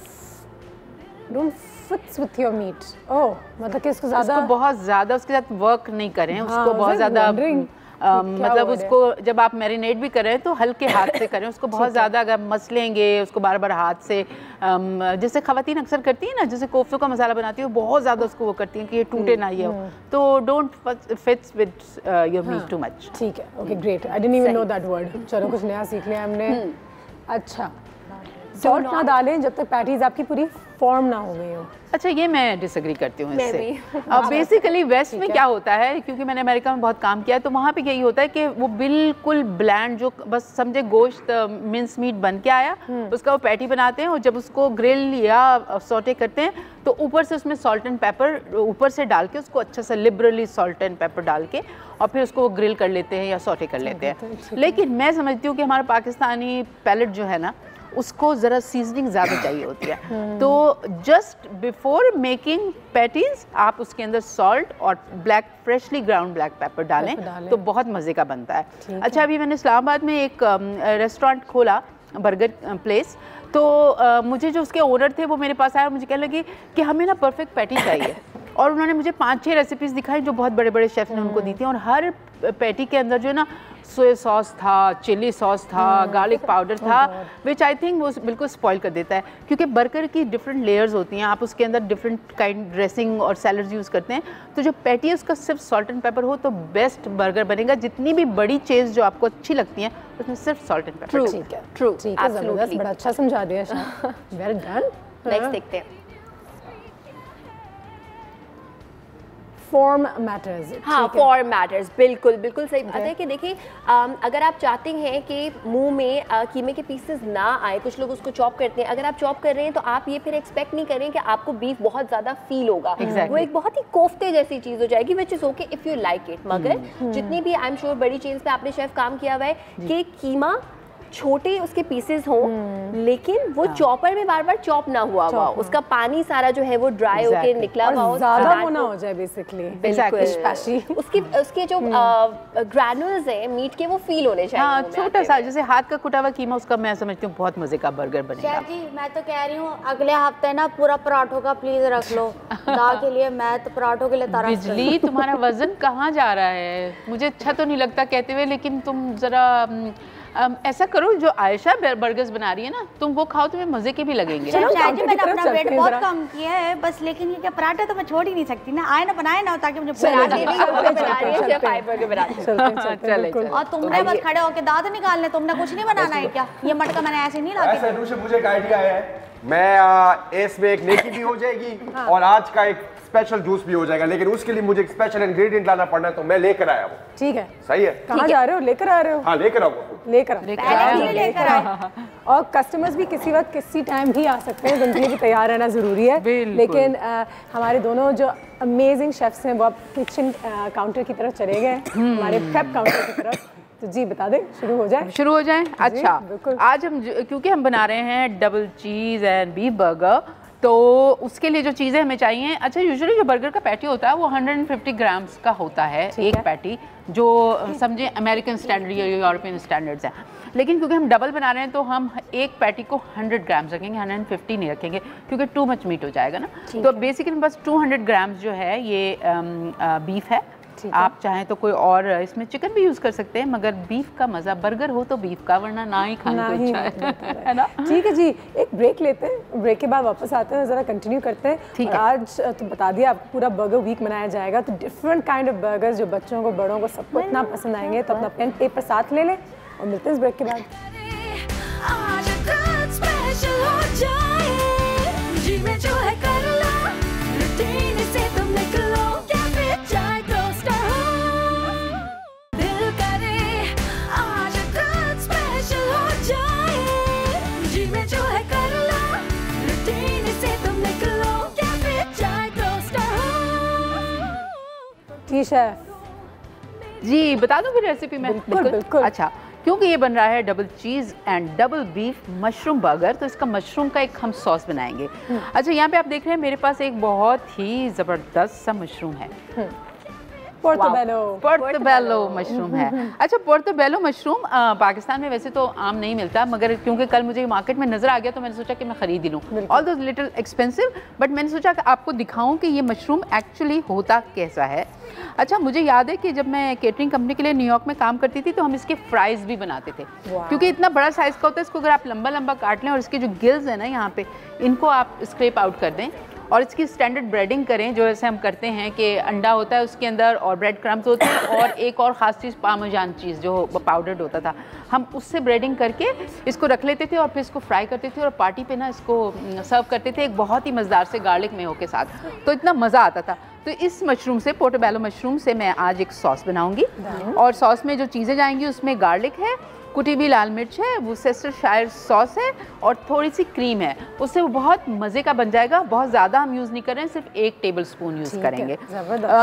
fits with your meat. Oh, मतलब कि इसको ज़्यादा बहुत ज़्यादा उसके साथ वर्क नहीं करें, उसको बहुत ज़्यादा मतलब उसको जब आप मैरिनेट भी करें तो हल्के हाथ से करें, उसको बहुत ज़्यादा अगर मसलेंगे उसको बार बार हाथ से, जैसे खवातीन अक्सर करती है ना, जैसे कोफ्तों का मसाला बनाती है बहुत ज़्यादा उसको वो करती हैं कि ये टूटे ना ये हो, तो don't fits with your meat too much. ठीक है, okay great, I didn't even know that word. चलो कुछ नया सीख लिया हमने। अच्छा, सॉल्ट ना डालें जब तक पैटीज आपकी पूरी फॉर्म ना हो गई हो। अच्छा, ये मैं डिसएग्री करती हूँ इससे। अब बेसिकली वेस्ट में क्या होता है, क्योंकि मैंने अमेरिका में बहुत काम किया है, तो वहाँ पे यही होता है कि वो बिल्कुल ब्लैंड, जो बस समझे गोश्त मिन्स मीट बन के आया, उसका वो पैटी बनाते हैं, और जब उसको ग्रिल या सौटे करते हैं तो ऊपर से उसमें सॉल्ट एंड पेपर ऊपर से डाल के उसको अच्छा सा लिबरली सॉल्ट एंड पेपर डाल के और फिर उसको ग्रिल कर लेते हैं या सौटे कर लेते हैं। लेकिन मैं समझती हूँ कि हमारा पाकिस्तानी पैलेट जो है ना, उसको ज़रा सीजनिंग ज़्यादा चाहिए होती है, तो जस्ट बिफोर मेकिंग पैटीज आप उसके अंदर सॉल्ट और फ्रेशली ग्राउंड ब्लैक पेपर डालें तो बहुत मज़े का बनता है। अच्छा, अभी मैंने इस्लामाबाद में एक रेस्टोरेंट खोला, बर्गर प्लेस, तो मुझे जो उसके ओनर थे वो मेरे पास आए और मुझे कहने लगे कि हमें ना परफेक्ट पैटी चाहिए, और उन्होंने मुझे 5-6 रेसिपीज़ दिखाई जो बहुत बड़े बड़े शेफ़ ने उनको दी थी, और हर पैटी के अंदर जो है ना सोया सॉस था, चिली सॉस था, गार्लिक पाउडर था, विच आई थिंक वो बिल्कुल स्पॉइल कर देता है, क्योंकि बर्गर की डिफरेंट लेयर्स होती हैं, आप उसके अंदर डिफरेंट काइंड ड्रेसिंग और सैलड्स यूज़ करते हैं, तो जो पैटी है उसका सिर्फ सॉल्ट एंड पेपर हो तो बेस्ट बर्गर बनेगा। जितनी भी बड़ी चीज़ जो आपको अच्छी लगती हैं उसमें सिर्फ सॉल्ट एंड पेपर। ठीक है, ट्रू, एब्सोल्युटली, बड़ा अच्छा समझा दिया शाह, वेल डन। नेक्स्ट देखते हैं। Form matters. हाँ, फॉर्म मैटर्स, बिल्कुल बिल्कुल सही बात है कि देखिए, अगर आप चाहते हैं कि मुंह में कीमे के पीसेस ना आए, कुछ लोग उसको चॉप करते हैं, अगर आप चॉप कर रहे हैं तो आप ये फिर एक्सपेक्ट नहीं करें कि आपको बीफ बहुत ज़्यादा फील होगा, वो एक बहुत ही कोफ्ते जैसी चीज़ हो जाएगी, which is okay if you like it. मगर जितनी भी आई एम श्योर बड़ी चेन्स पे आपने शेफ काम किया हुआ है कि कीमा छोटे उसके पीसेस हों, लेकिन वो चॉपर में बार बार चॉप ना हुआ हुआ, उसका पानी सारा जो है वो ड्राई होकर निकला हुआ हो, ज़्यादा वो ना हो जाए बेसिकली। उसके जो ग्रैनुल्स हैं मीट के वो फील होने चाहिए। हाँ, छोटा सा जैसे हाथ का कुटा हुआ कीमा, उसका मैं समझती हूँ बहुत मजे का बर्गर बनेगा। शेफ जी, मैं तो कह रही हूँ अगले हफ्ते ना पूरा पराठों का प्लीज रख लो दाल के लिए, मैं तो पराठों के लिए तरस। बिजली, तुम्हारा वजन कहाँ जा रहा है? मुझे अच्छा तो नहीं लगता कहते हुए, लेकिन तुम जरा ऐसा करो, जो आयशा बर्गर्स बना रही है ना, तुम वो खाओ, तुम्हें मजे के भी लगेंगे। चलो शायद जी, मैंने अपना वेट बहुत कम किया है बस, लेकिन ये क्या पराठे तो मैं छोड़ ही नहीं सकती ना, आए ना बनाए ना, ताकि मुझे बना रही है शेफ आई बर्गर बना चले। और तुमने बस खड़े होके दांत निकालने, तुमने कुछ नहीं बनाना है क्या? ये मटका मैंने ऐसे नहीं ला के। मुझे एक आइडिया है, मैं इसमें एक नेकी भी हो जाएगी और आज का एक स्पेशल जूस भी हो जाएगा, लेकिन उसके लिए मुझे एक स्पेशल इंग्रेडिएंट लाना पड़ना है, तो मैं लेकर आया हूँ। ठीक है, सही है। कहाँ जा रहे हो? लेकर आ रहे हो? हाँ, लेकर आओ। लेकर आए। और कस्टमर्स भी किसी वक्त किसी टाइम भी आ सकते हैं, उनके लिए भी तैयार रहना ज़रूरी है। लेकिन हमारे दोनों जो अमेजिंग शेफ्स हैं वो अब किचन काउंटर की तरफ चले गए, हमारे प्रेप काउंटर की तरफ। तो जी बता दें, शुरू हो जाए? अच्छा, आज हम क्योंकि हम बना रहे हैं double cheese and beef burger, तो उसके लिए जो चीज़ें हमें चाहिए, अच्छा यूजुअली जो बर्गर का पैटी होता है वो 150 ग्राम्स का होता है एक पैटी, जो समझे अमेरिकन स्टैंडर्ड या यूरोपियन स्टैंडर्ड्स हैं, लेकिन क्योंकि हम डबल बना रहे हैं तो हम एक पैटी को 100 ग्राम्स रखेंगे, 150 नहीं रखेंगे क्योंकि टू मच मीट हो जाएगा ना। तो बेसिकली बस 200 ग्राम्स जो है ये बीफ है। आप चाहें तो कोई और इसमें चिकन भी यूज कर सकते हैं, मगर बीफ का मजा, बर्गर हो तो बीफ का, वरना ना ही खाने को अच्छा है ना। ठीक है जी, एक ब्रेक लेते हैं, ब्रेक के बाद वापस आते हैं, जरा कंटिन्यू करते हैं। ठीक है, आज तो बता दिया आपको पूरा बर्गर वीक मनाया जाएगा, तो डिफरेंट काइंड ऑफ बर्गर्स जो बच्चों को बड़ों को सबको इतना पसंद आएंगे, तो अपना पेन पेपर साथ ले लें और मिलते हैं इस ब्रेक के बाद। जी, बता दूं फिर रेसिपी में? बिल्कुल। अच्छा, क्योंकि ये बन रहा है double cheese and double beef mushroom burger, तो इसका मशरूम का एक हम सॉस बनाएंगे। अच्छा, यहाँ पे आप देख रहे हैं मेरे पास एक बहुत ही ज़बरदस्त सा मशरूम है, पोर्टोबेलो मशरूम है। अच्छा, पोर्टोबेलो मशरूम पाकिस्तान में वैसे तो आम नहीं मिलता, मगर क्योंकि कल मुझे मार्केट में नज़र आ गया तो मैंने सोचा कि मैं ख़रीद ही लूँ। ऑल दो लिटिल एक्सपेंसिव, बट मैंने सोचा कि आपको दिखाऊं कि ये मशरूम एक्चुअली होता कैसा है। अच्छा, मुझे याद है कि जब मैं केटरिंग कंपनी के लिए न्यूयॉर्क में काम करती थी तो हम इसके फ्राइज़ भी बनाते थे, क्योंकि इतना बड़ा साइज़ का होता है। इसको अगर आप लंबा लंबा काट लें और इसके जो गिल्स हैं ना यहाँ पे, इनको आप स्क्रैप आउट कर दें और इसकी स्टैंडर्ड ब्रेडिंग करें, जो ऐसे हम करते हैं कि अंडा होता है उसके अंदर और ब्रेड क्रम्स होते हैं और एक और ख़ास चीज़ पार्मेजान चीज़ जो पाउडर्ड होता था, हम उससे ब्रेडिंग करके इसको रख लेते थे और फिर इसको फ्राई करते थे और पार्टी पे ना इसको सर्व करते थे एक बहुत ही मज़ेदार से गार्लिक मेयो के साथ, तो इतना मज़ा आता था। तो इस मशरूम से, पोर्टोबेलो मशरूम से मैं आज एक सॉस बनाऊंगी और सॉस में जो चीज़ें जाएंगी उसमें गार्लिक है, कुटी हुई लाल मिर्च है, वुसेस्टरशायर सॉस है और थोड़ी सी क्रीम है, उससे वो बहुत मज़े का बन जाएगा। बहुत ज़्यादा हम यूज़ नहीं कर रहे हैं, सिर्फ 1 टेबल स्पून यूज़ करेंगे।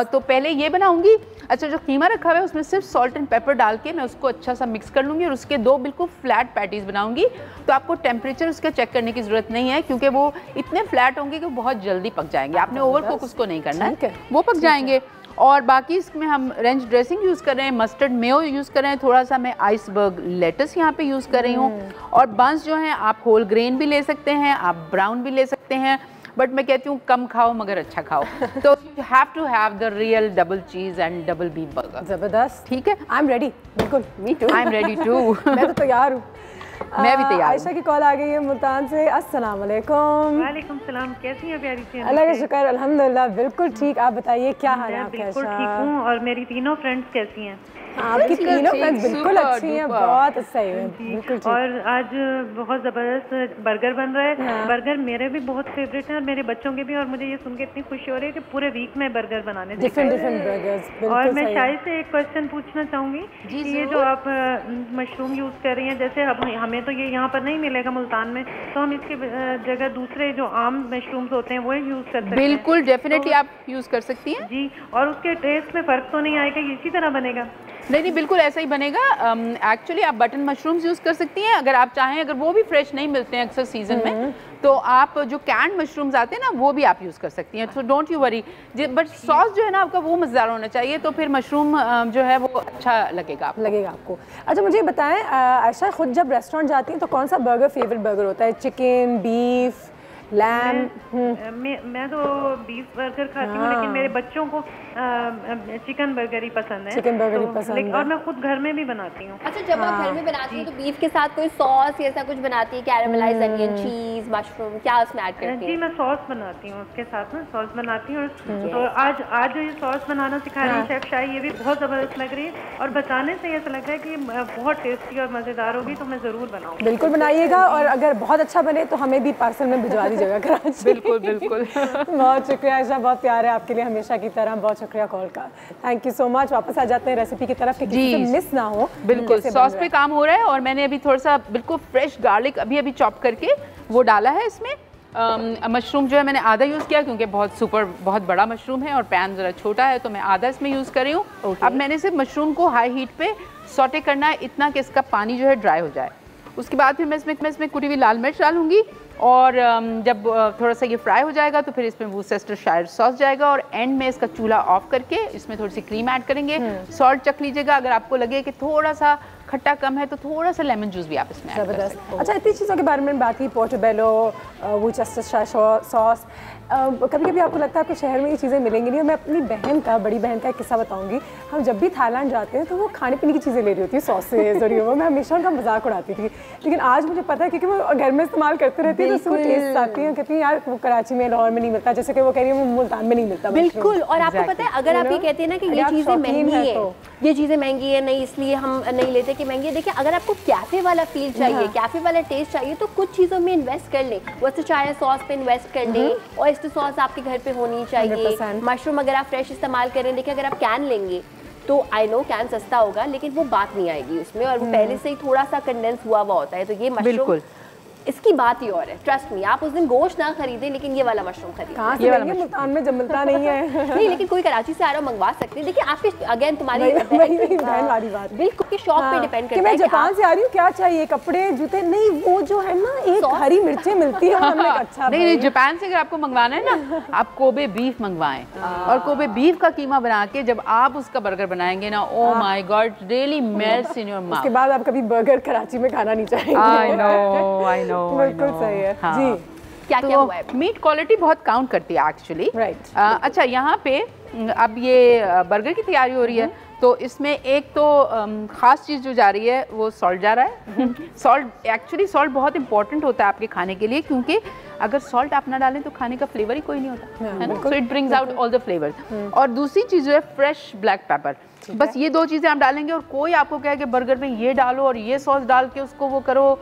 तो पहले ये बनाऊंगी। अच्छा, जो कीमा रखा हुआ है उसमें सिर्फ सॉल्ट एंड पेपर डाल के मैं उसको अच्छा सा मिक्स कर लूँगी और उसके 2 बिल्कुल फ्लैट पैटीज़ बनाऊँगी। तो आपको टेम्परेचर उसका चेक करने की ज़रूरत नहीं है, क्योंकि वो इतने फ्लैट होंगे कि बहुत जल्दी पक जाएंगे। आपने ओवर कुक उसको नहीं करना है, वो पक जाएंगे। और बाकी इसमें हम रेंज ड्रेसिंग यूज़ कर रहे हैं, मस्टर्ड मेयो यूज़ कर रहे हैं, थोड़ा सा मैं आइसबर्ग लेटस यहाँ पे यूज़ कर रही हूँ। और बंस जो हैं आप होल ग्रेन भी ले सकते हैं, आप ब्राउन भी ले सकते हैं, बट मैं कहती हूँ कम खाओ मगर अच्छा खाओ। तो you have to have the real double cheese and double beef burger. ज़बरदस्त, ठीक है, आई एम रेडी। बिल्कुल, me too, I am ready too. मैं तो तैयार हूँ। मैं भी तैयार। आयशा की कॉल आ गई है मुल्तान से। अस्सलाम वालेकुम। वालेकुम सलाम, कैसी हैं प्यारी सी? अल्लाह का शुक्र, अल्हम्दुलिल्लाह बिल्कुल ठीक। आप बताइए क्या हाल है आपका? बिल्कुल ठीक हूँ। और मेरी तीनों फ्रेंड्स कैसी हैं? आपकी तीनों फ्रेंड्स बिल्कुल अच्छी हैं, बहुत सही है, बिल्कुल ठीक। और आज बहुत ज़बरदस्त बर्गर बन रहा है। बर्गर मेरे भी बहुत फेवरेट है और मेरे बच्चों के भी, और मुझे ये सुन के इतनी खुशी हो रही है कि पूरे वीक में बर्गर बनाने डिफरेंट बर्गर्स। और मैं शायद से एक क्वेश्चन पूछना चाहूँगी कि ये जो आप मशरूम यूज़ कर रही हैं, जैसे हमें तो ये यहाँ पर नहीं मिलेगा मुल्तान में, तो हम इसके जगह दूसरे जो आम मशरूम्स होते हैं वो यूज़ कर सकते हैं? बिल्कुल, डेफिनेटली आप यूज़ कर सकती हैं जी। और उसके टेस्ट में फ़र्क तो नहीं आएगा, इसी तरह बनेगा? नहीं, बिल्कुल ऐसा ही बनेगा। एक्चुअली आप बटन मशरूम्स यूज़ कर सकती हैं अगर आप चाहें। अगर वो भी फ्रेश नहीं मिलते हैं अक्सर सीज़न में, तो आप जो कैंड मशरूम्स आते हैं ना वो भी आप यूज़ कर सकती हैं। तो don't you worry. But sauce जो है ना आपका वो मज़ेदार होना चाहिए, तो फिर मशरूम जो है वो अच्छा लगेगा आपको। अच्छा, मुझे बताएं आयशा, खुद जब रेस्टोरेंट जाती हैं तो कौन सा बर्गर फेवरेट बर्गर होता है? Chicken, beef, lamb? मैं तो बीफ बर्गर खाती हूँ, लेकिन मेरे बच्चों को चिकन बर्गर ही पसंद है। चिकन बर्गर ही पसंद है। और मैं खुद घर में भी बनाती हूँ। अच्छा, जब आप घर में बनाती हैं तो बीफ के साथ कोई सॉस या ऐसा कुछ बनाती है? कैरामलाइज्ड अनियन, चीज, मशरूम, क्या उसमें ऐड करती हैं? जी, मैं सॉस बनाती हूँ उसके साथ ना, सॉस बनाती हूँ। तो आज जो ये सॉस बनाना सिखा रही है शेफ शाही, ये भी बहुत ज़बरदस्त लग रही है और बताने से ऐसा लग रहा है कि बहुत टेस्टी और मज़ेदार होगी, तो मैं ज़रूर बनाऊँगी। बिल्कुल बनाइएगा, और अगर बहुत अच्छा बने तो हमें भी पार्सल में भिजवा दीजिएगा कराची। बिल्कुल बिल्कुल। बहुत शुक्रिया आयशा, बहुत प्यार है आपके लिए हमेशा की तरह। बहुत शुक्रिया कॉल का, थैंक यू सो मच। वापस आ जाते हैं रेसिपी की तरफ कि किसी से मिस ना हो। बिल्कुल, सॉस पे काम हो रहा है और मैंने अभी थोड़ा सा बिल्कुल फ्रेश गार्लिक अभी चॉप करके वो डाला है इसमें। मशरूम जो है मैंने आधा यूज़ किया, क्योंकि बहुत बड़ा मशरूम है और पैन ज़रा छोटा है, तो मैं आधा इसमें यूज़ कर रही हूँ। अब मैंने सिर्फ मशरूम को हाई हीट पे सॉटे करना है, इतना कि इसका पानी जो है ड्राई हो जाए। उसके बाद फिर मैं इसमें कुटी हुई लाल मिर्च डालूंगी और जब थोड़ा सा ये फ्राई हो जाएगा तो फिर इसमें वुसेस्टरशायर सॉस जाएगा और एंड में इसका चूल्हा ऑफ करके इसमें थोड़ी सी क्रीम ऐड करेंगे। सॉल्ट चख लीजिएगा, अगर आपको लगे कि थोड़ा सा खट्टा कम है तो थोड़ा सा लेमन जूस भी आप इसमें ऐड कर सकते हैं। अच्छा, इतनी चीज़ों के बारे में बात की, पोर्टोबेलो, वुसेस्टरशायर सॉस, कभी कभी आपको लगता है आपके शहर में ये चीज़ें मिलेंगी नहीं। मैं अपनी बड़ी बहन का एक किस्सा बताऊंगी। हम जब भी थाईलैंड जाते हैं तो वो खाने पीने की चीज़ें ले रही होती है, सॉसेज और वो, मैं हमेशा उनका मजाक उड़ाती थी। लेकिन आज मुझे पता है, क्योंकि वो घर में इस्तेमाल करती रहती है, तो उसको टेस्ट आती है। कहती है यार वो कराची में, लाहौर में नहीं मिलता, जैसे कि वो कह रही है वो मुल्तान में नहीं मिलता। बिल्कुल। और आपको पता है, अगर आप ये कहते हैं ना कि ये चीज़ें महंगी है, ये चीज़ें महंगी है, नहीं इसलिए हम नहीं लेते कि महंगी है। देखिए, अगर आपको कैफे वाला फील चाहिए, कैफे वाला टेस्ट चाहिए, तो कुछ चीज़ों में इन्वेस्ट कर लें। वर्सेस्टायर सॉस पे इन्वेस्ट कर लें, ऑयस्टर सॉस आपके घर पे होनी चाहिए। मशरूम अगर आप फ्रेश इस्तेमाल करें, देखिए अगर आप कैन लेंगे तो आई नो कैन सस्ता होगा, लेकिन वो बात नहीं आएगी उसमें, और वो पहले से ही थोड़ा सा कंडेंस हुआ होता है। तो ये मशरूम इसकी बात ही और है, ट्रस्ट मी। आप उस दिन गोश्त ना खरीदें लेकिन ये वाला मशरूम खरीदें। कहाँ से लेंगे, मुल्तान में जब मिलता नहीं है। नहीं, लेकिन कोई कराची से आ रहा हो मंगवा सकते हैं। देखिए आपके अगेन तुम्हारी बहन वाली बात बिल्कुल शॉप पे डिपेंड करता है कि मैं जापान से आ रही हूँ, क्या चाहिए, कपड़े, जूते, नहीं वो जो है ना एक हरी मिर्चें मिलती है। अच्छा नहीं, जापान से अगर आपको मंगवाना है ना, आप कोबे बीफ मंगवाएं और कोबे बीफ का कीमा बना के जब आप उसका बर्गर बनाएंगे ना, oh my God, really melts in your mouth. उसके बाद आप कभी बर्गर कराची में खाना नहीं चाहेंगे। आई नो बिल्कुल सही है जी। क्या क्या हुआ है? मीट क्वालिटी बहुत काउंट करती है एक्चुअली। राइट। अच्छा, यहाँ पे अब ये बर्गर की तैयारी हो रही है, तो इसमें एक तो ख़ास चीज़ जो जा रही है वो सॉल्ट जा रहा है। सॉल्ट, एक्चुअली सॉल्ट बहुत इंपॉर्टेंट होता है आपके खाने के लिए, क्योंकि अगर सॉल्ट आप ना डालें तो खाने का फ्लेवर ही कोई नहीं होता है ना, so it brings out all the flavours. और दूसरी चीज़ जो है फ्रेश ब्लैक पेपर, बस ये दो चीज़ें आप डालेंगे। और कोई आपको कहे कि बर्गर में ये डालो और ये सॉस डाल के उसको वो करो,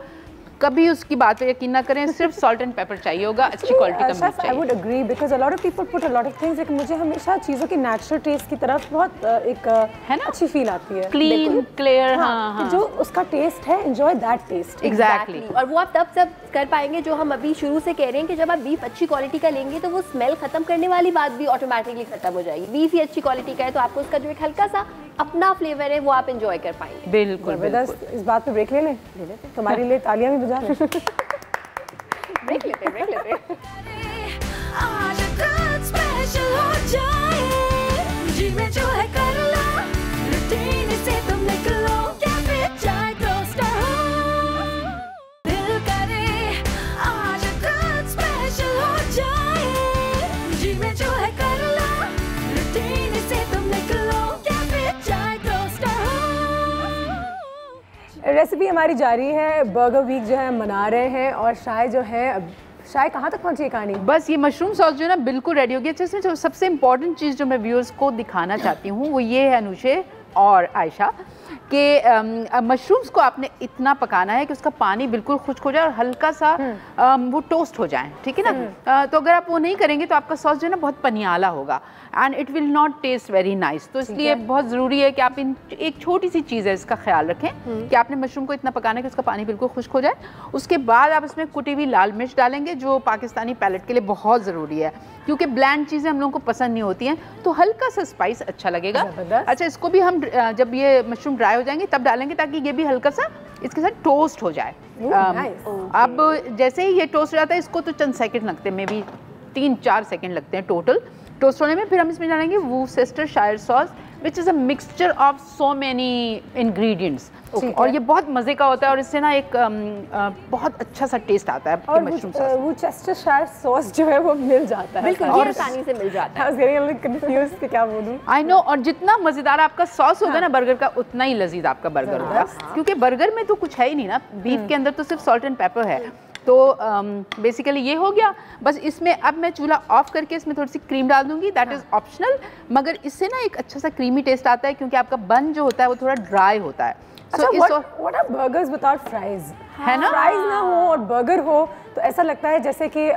कभी उसकी बात पे यकीन ना करें। सिर्फ सॉल्ट एंड पेपर चाहिए होगा, अच्छी क्वालिटी का मीट चाहिए। I would agree because a lot of people put a lot of things, लेकिन मुझे हमेशा चीज़ों की नेचुरल टेस्ट की तरफ बहुत एक है ना अच्छी फील आती है, क्लीन क्लियर। हाँ, जो उसका टेस्ट है, enjoy that taste। एग्जैक्टली। और वो आप तब सब कर पाएंगे जो हम अभी शुरू से कह रहे हैं कि जब आप बीफ अच्छी क्वालिटी का लेंगे तो वो स्मेल खत्म करने वाली बात भी ऑटोमेटिकली खत्म हो जाएगी। बीफ ही अच्छी क्वालिटी का है तो आपको उसका जो एक हल्का सा अपना फ्लेवर है वो आप एंजॉय कर पाएंगे। बिल्कुल बिल्कुल। इस बात पे ब्रेक ले लें, तुम्हारे लिए तालियां भी बजा लें। ब्रेक लेते हैं। आज कुछ स्पेशल हो जाए, जी में जो है कर लो, रूटीन से तुम निकलो, कैफे चाय टोस्टर हो, दिल करे आज कुछ स्पेशल हो जाए, जी में जो है कर लो, रूटीन से तुम निकलो, कैफे चाय टोस्टर हो। रेसिपी हमारी जारी है, बर्गर वीक जो है मना रहे हैं और शाय जो है, शाय कहाँ तक पहुँची कहानी? बस ये मशरूम सॉस जो है ना बिल्कुल रेडी हो गया। इसमें जो सबसे इम्पॉर्टेंट चीज़ जो मैं व्यूअर्स को दिखाना चाहती हूँ वो ये है, अनुषे और आयशा, कि मशरूम्स को आपने इतना पकाना है कि उसका पानी बिल्कुल खुश्क हो जाए और हल्का सा वो टोस्ट हो जाए, ठीक है ना। तो अगर आप वो नहीं करेंगे तो आपका सॉस जो है ना बहुत पनियाला होगा and it will not taste very nice. तो इसलिए बहुत ज़रूरी है कि आप इन एक छोटी सी चीज़ है इसका ख्याल रखें कि आपने मशरूम को इतना पकाना है कि उसका पानी बिल्कुल खुश्क हो जाए। उसके बाद आप इसमें कुटी हुई लाल मिर्च डालेंगे जो पाकिस्तानी पैलेट के लिए बहुत ज़रूरी है, क्योंकि ब्लैंड चीज़ें हम लोगों को पसंद नहीं होती हैं, तो हल्का सा स्पाइस अच्छा लगेगा। अच्छा, इसको भी हम जब ये मशरूम ड्राई हो जाएंगे तब डालेंगे ताकि ये भी हल्का सा इसके साथ टोस्ट हो जाए। अब जैसे ही ये टोस्ट हो जाता है इसको तो चंद सेकंड लगते हैं, मे बी 3-4 सेकंड लगते हैं टोटल टोस्ट होने में। फिर हम इसमें डालेंगे Worcestershire sauce which is a mixture of so many ingredients, और ये बहुत मज़े का होता है और इससे ना एक बहुत अच्छा सा टेस्ट आता है आपके मशरूम सॉस। वूसेस्टरशायर सॉस जो है वो मिल जाता है बिल्कुल, ये आसानी से मिल जाता है। I was getting a little confused कि क्या बोलूं। आई नो, और जितना मज़ेदार आपका सॉस होगा ना बर्गर का, उतना ही लजीज आपका बर्गर होगा, क्योंकि बर्गर में तो कुछ है ही नहीं ना, बीफ के अंदर तो सिर्फ सॉल्ट एंड पेपर है। तो बेसिकली ये हो गया। बस इसमें अब मैं चूल्हा ऑफ करके इसमें थोड़ी सी क्रीम डाल दूंगी, दैट इज़ ऑप्शनल, मगर इससे ना एक अच्छा सा क्रीमी टेस्ट आता है क्योंकि आपका बन जो होता है वो थोड़ा ड्राई होता है। अच्छा, what are burgers without fries? है ना, फ्राइज ना हो और बर्गर हो तो ऐसा लगता है जैसे कि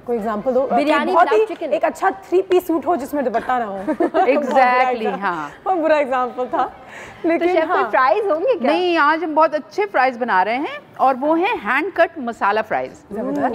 कोई एग्जांपल दो, बिरयानी बहुत ही चिकन, एक अच्छा 3-piece सूट हो जिसमें दुपट्टा ना हो। एग्जैक्टली, हाँ, बहुत बुरा एग्जांपल था, लेकिन तो कोई फ्राइज होंगे क्या? नहीं, आज हम बहुत अच्छे फ्राइज बना रहे हैं और वो हैं हैंड कट मसाला फ्राइज।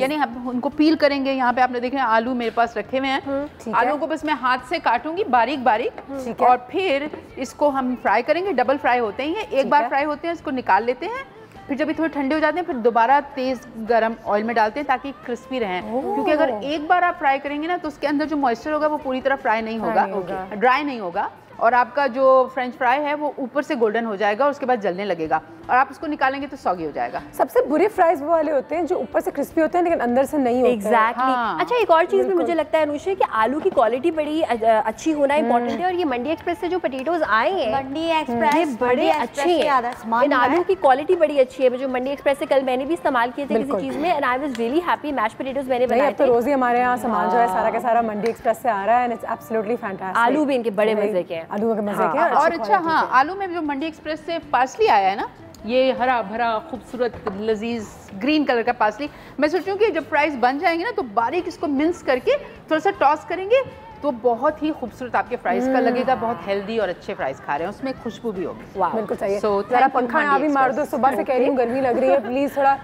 यानी हम उनको पील करेंगे। यहाँ पे आपने देखे आलू मेरे पास रखे हुए हैं, आलू को बस मैं हाथ से काटूंगी बारीक बारीक और फिर इसको हम फ्राई करेंगे। डबल फ्राई होते हैं, एक बार फ्राई होते हैं, इसको निकाल लेते हैं, फिर जब ये थोड़े ठंडे हो जाते हैं फिर दोबारा तेज़ गरम ऑयल में डालते हैं ताकि क्रिस्पी रहें, क्योंकि अगर एक बार आप फ्राई करेंगे ना तो उसके अंदर जो मॉइस्चर होगा वो पूरी तरह फ्राई नहीं होगा, ड्राई नहीं होगा, और आपका जो फ्रेंच फ्राई है वो ऊपर से गोल्डन हो जाएगा और उसके बाद जलने लगेगा और आप उसको निकालेंगे तो सॉगी हो जाएगा। सबसे बुरे फ्राइज वो वाले होते हैं जो ऊपर से क्रिस्पी होते हैं लेकिन अंदर से नहीं होते। एग्जैक्टली। अच्छा, एक और चीज़ भी मुझे लगता है अनुषा कि आलू की क्वालिटी बड़ी अच्छी होना इंपॉर्टेंट है, और ये मंडी एक्सप्रेस से जो पोटैटोज आए हैं, मंडी एक्सप्रेस बड़े अच्छे हैं। इन आलू की क्वालिटी बड़ी अच्छी है। जो मंडी एक्सप्रेस से कल मैंने भी इस्तेमाल किए थे किसी चीज़ में, and I was really happy. Mash potatoes मैंने बनाए थे। तो रोज ही हमारे यहाँ सामान जो है सारा का सारा मंडी एक्सप्रेस से आ रहा है एंड इट्स एब्सोल्युटली फैंटास्टिक। आलू भी इनके बड़े मजे के हैं, आलू के मजे के। और अच्छा, हाँ, आलू में जो मंडी एक्सप्रेस से पार्सली आया है ना, ये हरा भरा खूबसूरत लजीज ग्रीन कलर का पार्सली, मैं सोचूं कि जब फ्राइज बन जाएंगे ना तो बारीक इसको मिन्स करके थोड़ा सा टॉस करेंगे तो बहुत ही खूबसूरत आपके फ्राइज का लगेगा, बहुत हेल्दी और अच्छे फ्राइज खा रहे हैं, उसमें खुशबू भी होगी। बिल्कुल चाहिए। So, जरा पंखा यहाँ भी मार दो, सुबह से कह रही हूँ गर्मी लग रही है, प्लीज थोड़ा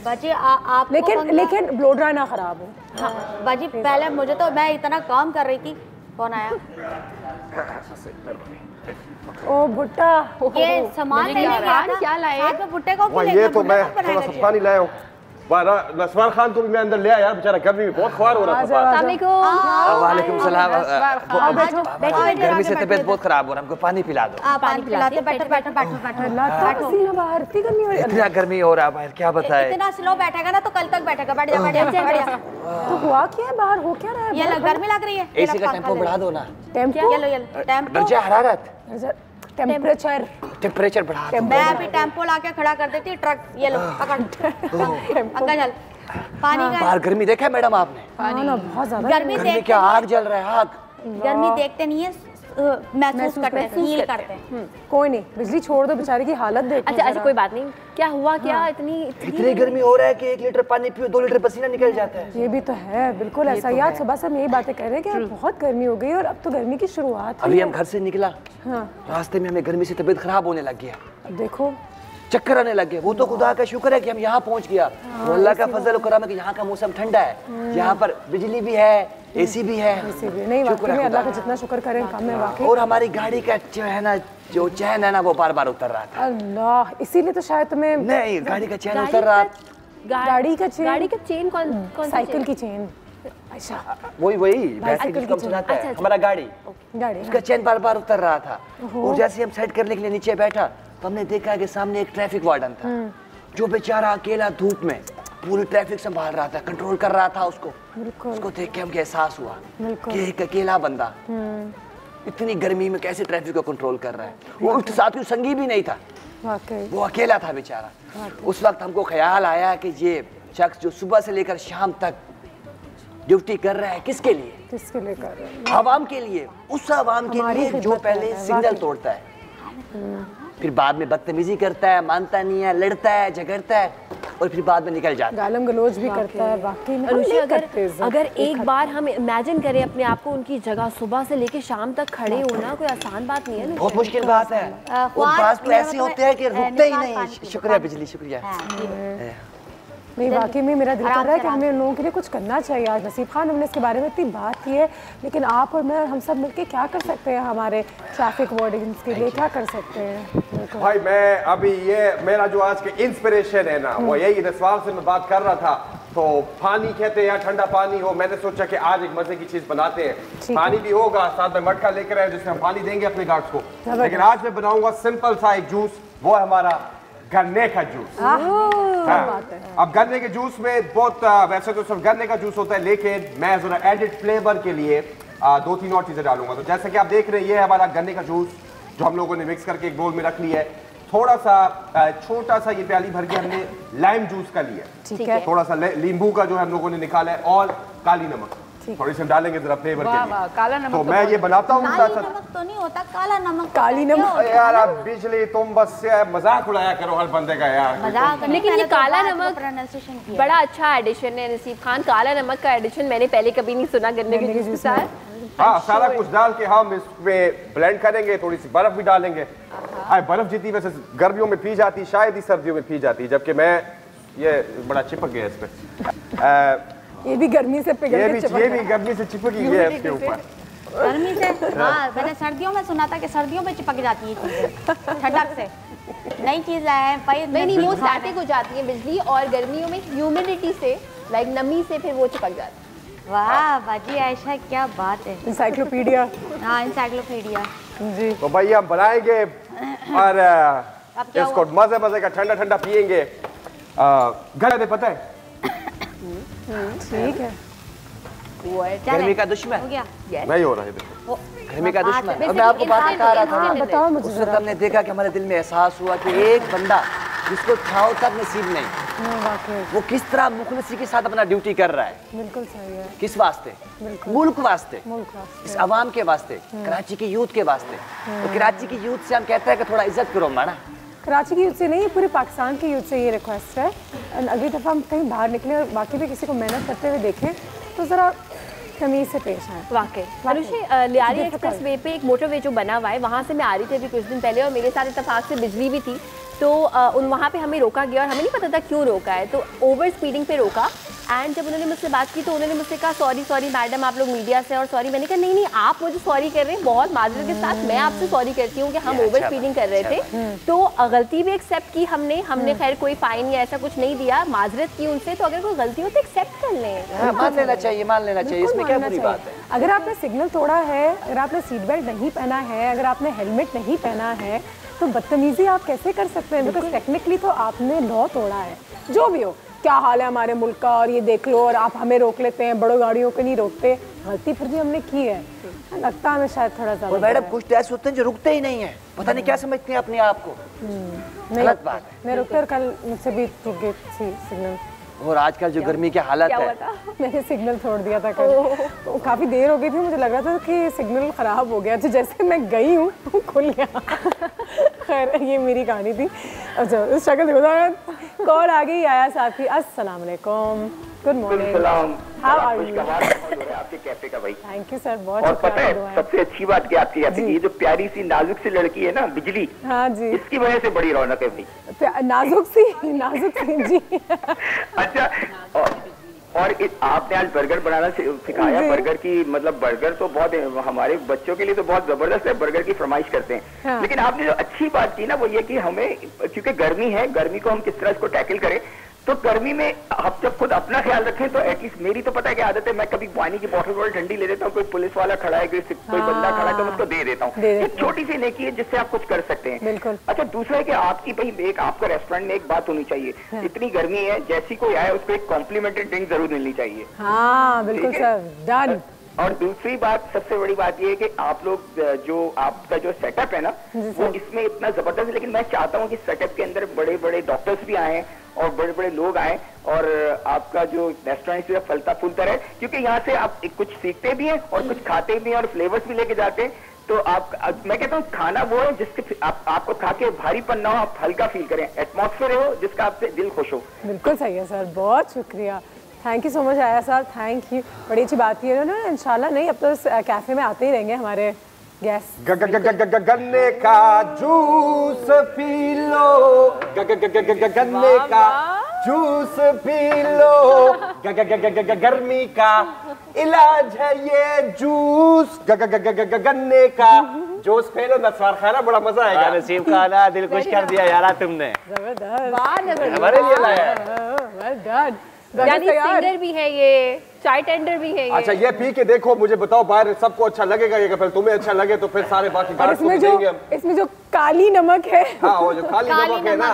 बाजी आप लेकिन ब्लो ड्राई ना खराब हो। हाँ बाजी पहले मुझे तो, मैं इतना काम कर रही थी, कौन आया? ओ भुट्टा, ये सामान लेने गया था, क्या लाए? साथ में भुट्टे को क्यों ये लेकर तो मैं थोड़ा सा पानी लाया हूँ। नस्वार खान को भी मैं अंदर ले आया, बेचारा गर्मी में बहुत ख्वार हो रहा था। वालेकुम सलाम। गर्मी से तबीयत बहुत खराब हो रहा है, हमको पानी पिला दो। पानी पिलाते, बैठो बैठो बैठो बैठो। इतना गर्मी हो रहा है बाहर, क्या बताए। इतना स्लो बैठेगा ना तो कल तक बैठेगा। बैठ जा बैठ जा बैठ जा। तो हुआ क्या है बाहर, हो क्या रहा है? ये गर्मी लग रही है, एसी का टेम्पो बढ़ा दो ना। टेम्पो दर्जा हरारत, टेम्परेचर बढ़ा दो। मैं अभी टेम्पो लाके खड़ा कर देती, ट्रक ये लो पकड़। अंकल चल पानी का। बाहर गर्मी देखा है मैडम आपने? बहुत ज्यादा गर्मी देखते क्या आग जल रहा है, आग। गर्मी देखते नहीं है, महसूस करते हैं, फील करते हैं। कोई नहीं, बिजली छोड़ दो, बेचारे की हालत देखो। अच्छा कोई बात नहीं, क्या हुआ क्या? इतनी गर्मी हो रहा है कि 1 लीटर पानी पियो 2 लीटर पसीना निकल जाता है। ये भी तो है, बिल्कुल ऐसा। यार सुबह से हम यही बातें कर रहे हैं कि बहुत गर्मी हो गई और अब तो गर्मी की शुरुआत है। अभी हम घर से निकला, रास्ते में हमें गर्मी से तबीयत खराब होने लग गया, देखो चक्कर आने लगे। वो तो खुदा का शुक्र है कि हम यहाँ पहुँच गया। अल्लाह का फजल करम है कि यहाँ का मौसम ठंडा है, यहाँ पर बिजली भी है, एसी भी है। नहीं वाकई में अल्लाह का जितना शुक्र करें कम है वाकई। और हमारी गाड़ी का जो चैन है ना वो बार बार उतर रहा था। अल्लाह, इसीलिए तो शायद तुम्हें। नहीं, गाड़ी का चैन उतर रहा। गाड़ी का चेन कौन? साइकिल की चेन। अच्छा वही बैटरी जिसको हम चलाते हैं, हमारा गाड़ी उसका चैन बार बार उतर रहा था। और जैसे हम साइड करने के लिए नीचे बैठा तो हमने देखा कि सामने एक ट्रैफिक वार्डन था, जो बेचारा अकेला धूप में पूरी ट्रैफिक संभाल रहा था, कंट्रोल कर रहा था उसको देख के हमको एहसास हुआ कि एक अकेला बंदा इतनी गर्मी में कैसे ट्रैफिक को कंट्रोल कर रहा है। वो साथ ही संगी भी नहीं था, वो अकेला था बेचारा। उस वक्त हमको ख्याल आया कि ये शख्स जो सुबह से लेकर शाम तक ड्यूटी कर रहा है, किसके लिए कर रहा है? आवाम के लिए, उस आवाम के लिए जो पहले सिग्नल तोड़ता है, फिर बाद में बदतमीजी करता है, मानता नहीं है, लड़ता है, झगड़ता है और फिर बाद में निकल जाता है, गालम गलोच भी करता है। वाकई में अगर एक बार हम इमेजिन करें अपने आप को उनकी जगह, सुबह से लेके शाम तक खड़े होना कोई आसान बात नहीं है ना। बहुत मुश्किल बात है। और बात तो ऐसे होते हैं कि रुकते ही नहीं। शुक्रिया बिजली, शुक्रिया। नहीं वाकई में मेरा दिल कर रहा है कि हमें उन लोगों के लिए कुछ करना चाहिए। आज नसीब खान, हमने इसके बारे में इतनी बात की है, लेकिन आप और मैं, हम सब मिलके क्या कर सकते हैं हमारे ट्रैफिक वार्डन्स के लिए, क्या कर सकते हैं? भाई मैं अभी ये मेरा जो आज के इंस्पिरेशन है ना, वो यही नस्वार से मैं बात कर रहा था। तो पानी कहते हैं या ठंडा पानी हो, मैंने सोचा कि आज एक मजे की चीज बनाते हैं। पानी भी होगा, साथ में मटका लेकर आए जिसमें हम पानी देंगे अपने गार्ड्स को। लेकिन आज मैं बनाऊंगा सिंपल सा एक जूस, वो है हमारा गन्ने का जूस। अब गन्ने के जूस में बहुत वैसे तो सिर्फ गन्ने का जूस होता है, लेकिन मैं जरा एडिड फ्लेवर के लिए 2-3 और चीजें डालूंगा। तो जैसे कि आप देख रहे हैं, ये है हमारा गन्ने का जूस जो हम लोगों ने मिक्स करके एक बोल में रख लिया है। थोड़ा सा छोटा सा ये प्याली भर के हमने लाइम जूस का लिया, थोड़ा सा नींबू का जो है हम लोगों ने निकाला है, और काली नमक थोड़ी सी डालेंगे जरा फ्लेवर के लिए। काला नमक तो मैं ये बनाता हूँ। नमक तो नहीं होता, काला नमक। काली नमक यार अब बिजली, तुम बस मजाक उड़ाया करो हर बंदे का यार। लेकिन ये काला नमक बड़ा अच्छा एडिशन है नसीब खान। काला नमक का एडिशन मैंने पहले कभी नहीं सुना गन्ने के जूस के साथ। हाँ, सारा कुछ डाल के हम इसमें ब्लेंड करेंगे, थोड़ी सी बर्फ भी डालेंगे। बर्फ जितनी वैसे गर्मियों में पी जाती, शायद ही सर्दियों में पी जाती, जबकि मैं ये बड़ा चिपक गया इस पे। ये भी गर्मी से पिघल के चिपक ये भी गर्मी से चिपक गई है इसके ऊपर। गर्मी से हाँ, मैंने सर्दियों में सुना था कि सर्दियों में चिपक जाती है चीजें ठंडक से। नई चीज है भाई। नहीं, वो स्टैटिक हो जाती है बिजली, और गर्मियों में ह्यूमिडिटी से, लाइक नमी से फिर वो चिपक जाती है। वाह बाजी आयशा, क्या बात है। इंसाइक्लोपीडिया। हाँ, इंसाइक्लोपीडिया जी। तो भाई हम बनाएंगे और इसको मजे मजे का ठंडा ठंडा पियेंगे। गला पता है ठीक है। गर्मी का दुश्मन हो गया नहीं हो रहा है, देखो गर्मी का दुश्मन। अब मैं आपको बात बता रहा था, बताओ मुझे। उस वक्त हमने देखा कि हमारे दिल में एहसास हुआ कि एक बंदा जिसको छाँव तक नसीब नहीं, वो किस तरह मुखलसी के साथ अपना ड्यूटी कर रहा है। बिल्कुल सही है। किस वास्ते? मुल्क वास्ते, इस अवाम के वास्ते, कराची की यूथ के वास्ते। तो कराची की यूथ से हम कहते हैं कि थोड़ा इज्जत करो माना। कराची की यूथ से नहीं, पूरे पाकिस्तान की यूथ से ये रिक्वेस्ट है। अगली दफ़ा हम कहीं बाहर निकले और बाकी भी किसी को मेहनत करते हुए देखें तो ज़रा तमीज़ से पेश आए। वाकई अनुषी, लियारी एक्सप्रेस वे पे एक मोटरवे जो बना हुआ है, वहाँ से मैं आ रही थी अभी कुछ दिन पहले, और मेरे साथ इत्तेफाक से बिजली भी थी। तो वहाँ पे हमें रोका गया और हमें नहीं पता था क्यों रोका है, तो ओवर स्पीडिंग पे रोका। एंड जब उन्होंने मुझसे बात की तो उन्होंने मुझसे कहा सॉरी मैडम, आप लोग मीडिया से, और सॉरी। मैंने कहा नहीं आप मुझे सॉरी कर रहे हैं, बहुत माजरत के साथ मैं आपसे सॉरी करती हूँ कि हम ओवर स्पीडिंग कर रहे थे। तो गलती भी एक्सेप्ट की हमने खैर कोई फाइन या ऐसा कुछ नहीं दिया, माजरत की उनसे। तो अगर कोई गलती हो तो एक्सेप्ट कर लें, मान लेना चाहिए, इसमें क्या बुरी बात है। अगर आपने सिग्नल तोड़ा है, अगर आपने सीट बेल्ट नहीं पहना है, अगर आपने हेलमेट नहीं पहना है, तो बदतमीजी आप कैसे कर सकते हैं? बिकॉज टेक्निकली तो आपने लॉ तोड़ा है। जो भी हो, क्या हाल है हमारे मुल्क का, और ये देख लो, और आप हमें रोक लेते हैं, बड़ों गाड़ियों को नहीं रोकते। गलती फिर भी हमने की है, लगता है हमें शायद थोड़ा सा। मैडम कुछ तो ऐसे होते हैं जो रुकते ही नहीं है, पता नहीं क्या समझते हैं अपने आप को। गलत बात है। मैं रुकते, और कल मुझसे भी रुक गई थी सिग्नल। और आजकल जो गर्मी की हालत है, मैंने सिग्नल छोड़ दिया था कल, तो काफ़ी देर हो गई थी, मुझे लग रहा था कि सिग्नल ख़राब हो गया, तो जैसे मैं गई हूँ खुल गया। खैर ये मेरी कहानी थी। अच्छा उस शक्ल देखो, कॉल आ गई। आया साथी, अस्सलाम वालेकुम, good morning, how are you? आपके कैफे का भाई, थैंक यू सर, बहुत। और पता है सबसे अच्छी बात क्या आपके कैफे की, ये जो प्यारी सी नाजुक सी लड़की है ना बिजली, हाँ जी, इसकी वजह से बड़ी रौनक है भाई। नाजुक सी जी। अच्छा, और आपने आज बर्गर बनाना सिखाया। बर्गर की मतलब बर्गर तो बहुत हमारे बच्चों के लिए तो बहुत जबरदस्त है, बर्गर की फरमाइश करते हैं। हाँ। लेकिन आपने जो अच्छी बात की ना वो ये कि हमें, क्योंकि गर्मी है, गर्मी को हम किस तरह इसको टैकल करें। तो गर्मी में आप जब खुद अपना ख्याल रखें तो एटलीस्ट मेरी तो पता है कि आदत है, मैं कभी पानी की बोतल ठंडी ले लेता हूँ, कोई पुलिस वाला खड़ा है, कोई बंदा खड़ा है तो मैं उसको दे देता हूँ। एक छोटी सी नेकी है जिससे आप कुछ कर सकते हैं। बिल्कुल। अच्छा, दूसरा है कि आपकी भाई एक आपका रेस्टोरेंट में एक बात होनी चाहिए, इतनी गर्मी है, जैसी कोई आए उसको एक कॉम्प्लीमेंट्री ड्रिंक जरूर मिलनी चाहिए। हाँ बिल्कुल सर, डन। और दूसरी बात, सबसे बड़ी बात ये है कि आप लोग जो आपका जो सेटअप है ना वो इसमें इतना जबरदस्त है, लेकिन मैं चाहता हूँ कि सेटअप के अंदर बड़े बड़े डॉक्टर्स भी आए और बड़े बड़े लोग आए और आपका जो रेस्टोरेंट जो फलता फूलता रहे, क्योंकि यहाँ से आप कुछ सीखते भी हैं और कुछ खाते भी हैं और फ्लेवर्स भी लेके जाते हैं। तो आप, मैं कहता हूँ खाना वो है जिसके आपको खा के भारीपन ना हो, आप हल्का फील करें, एटमॉस्फेयर हो जिसका आपसे दिल खुश हो। बिल्कुल सही है सर, बहुत शुक्रिया, थैंक यू सो मच आया साहब, थैंक यू। बड़ी अच्छी बात की है ना, इंशाल्लाह नहीं अब तो इस कैफे में आते ही रहेंगे हमारे गेस्ट। गन्ने का जूस पी लो, गन्ने का जूस पी लो, गर्मी का इलाज है ये जूस, गन्ने का जूस पी लो। नसवार खाना बड़ा मजा आएगा। नसीब खाना, दिल खुश कर दिया यार तुमने, हमारे लिए लाया। यानी सिंगर भी है ये, चाय टेंडर भी है ये। अच्छा ये पी के देखो, मुझे बताओ बाहर सबको अच्छा लगेगा ये, फिर तुम्हें अच्छा लगे तो फिर सारे बाकी गार्ड को देंगे हम। इसमें जो काली नमक है, हाँ वो जो काली नमक है ना,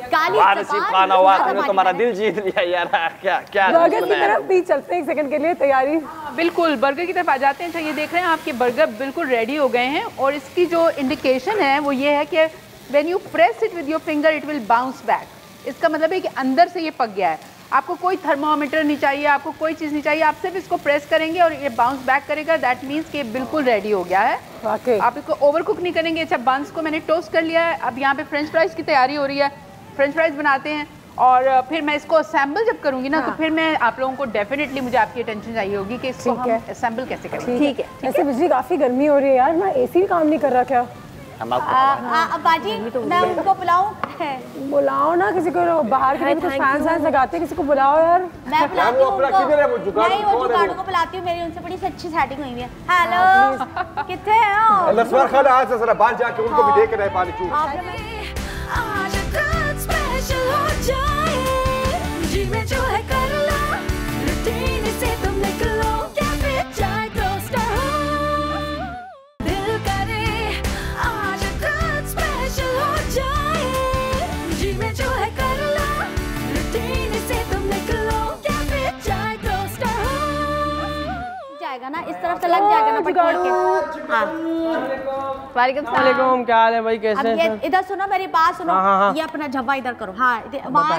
काली नसीब खाना हुआ, तुमने तुम्हारा दिल जीत लिया यार। क्या बर्गर की तरफ भी चलते हैं, एक सेकंड के लिए तैयारी। बिल्कुल बर्गर की तरफ आ जाते हैं। अच्छा ये देख रहे हैं आपके बर्गर बिल्कुल रेडी हो गए हैं, और इसकी जो इंडिकेशन है वो ये है कि when you press it with your finger it will bounce back. इसका मतलब है कि अंदर से ये पक गया है। आपको कोई थर्मोमीटर नहीं चाहिए, आपको कोई चीज़ नहीं चाहिए, आप सिर्फ इसको प्रेस करेंगे और ये बाउंस बैक करेगा। दैट मीन्स कि बिल्कुल रेडी हो गया है। आप इसको ओवर कुक नहीं करेंगे। अच्छा बंस को मैंने टोस्ट कर लिया है, अब यहाँ पे फ्रेंच फ्राइज की तैयारी हो रही है। फ्रेंच फ्राइज बनाते हैं और फिर मैं इसको असेंबल जब करूँगी ना, तो फिर मैं आप लोगों को डेफिनेटली मुझे आपकी अटेंशन चाहिए होगी कि इसको हम असेंबल कैसे करेंगे। ठीक है। ऐसे बिजली काफ़ी गर्मी हो रही है यार, मैं एसी भी काम नहीं कर रहा क्या? बाजी मैं उनको बुलाऊं? बुलाओ ना किसी को, बाहर के भी फैंस लगाते हैं, किसी को बुलाओ यार। मैं बुलाती हूं उनको, नहीं वो जुगाड़ों को बुलाती हूं, मेरी उनसे बड़ी अच्छी सेटिंग हुई है। हेलो कितने हैं? नसवार खाना आज से जरा बाहर जाके उनको भी देख रहे पानी चूर। आज कुछ स्पेशल हो जाए, जी में जो है कर लो, रूटीन से तुम निकलो, कैफे चाय टोस्टर हो, दिल करे आज कुछ स्पेशल हो जाए, जी में जो है कर लो, रूटीन से तुम निकलो, कैफे चाय टोस्टर हो जाएगा ना, इस तरफ से लग जाएगा ना पटके के। हाँ वालेकुम, क्या हाल है भाई, कैसे हैं? अब ये इधर सुनो, मेरी बात सुनो। ये अपना झब्बा इधर करो। हाँ वहाँ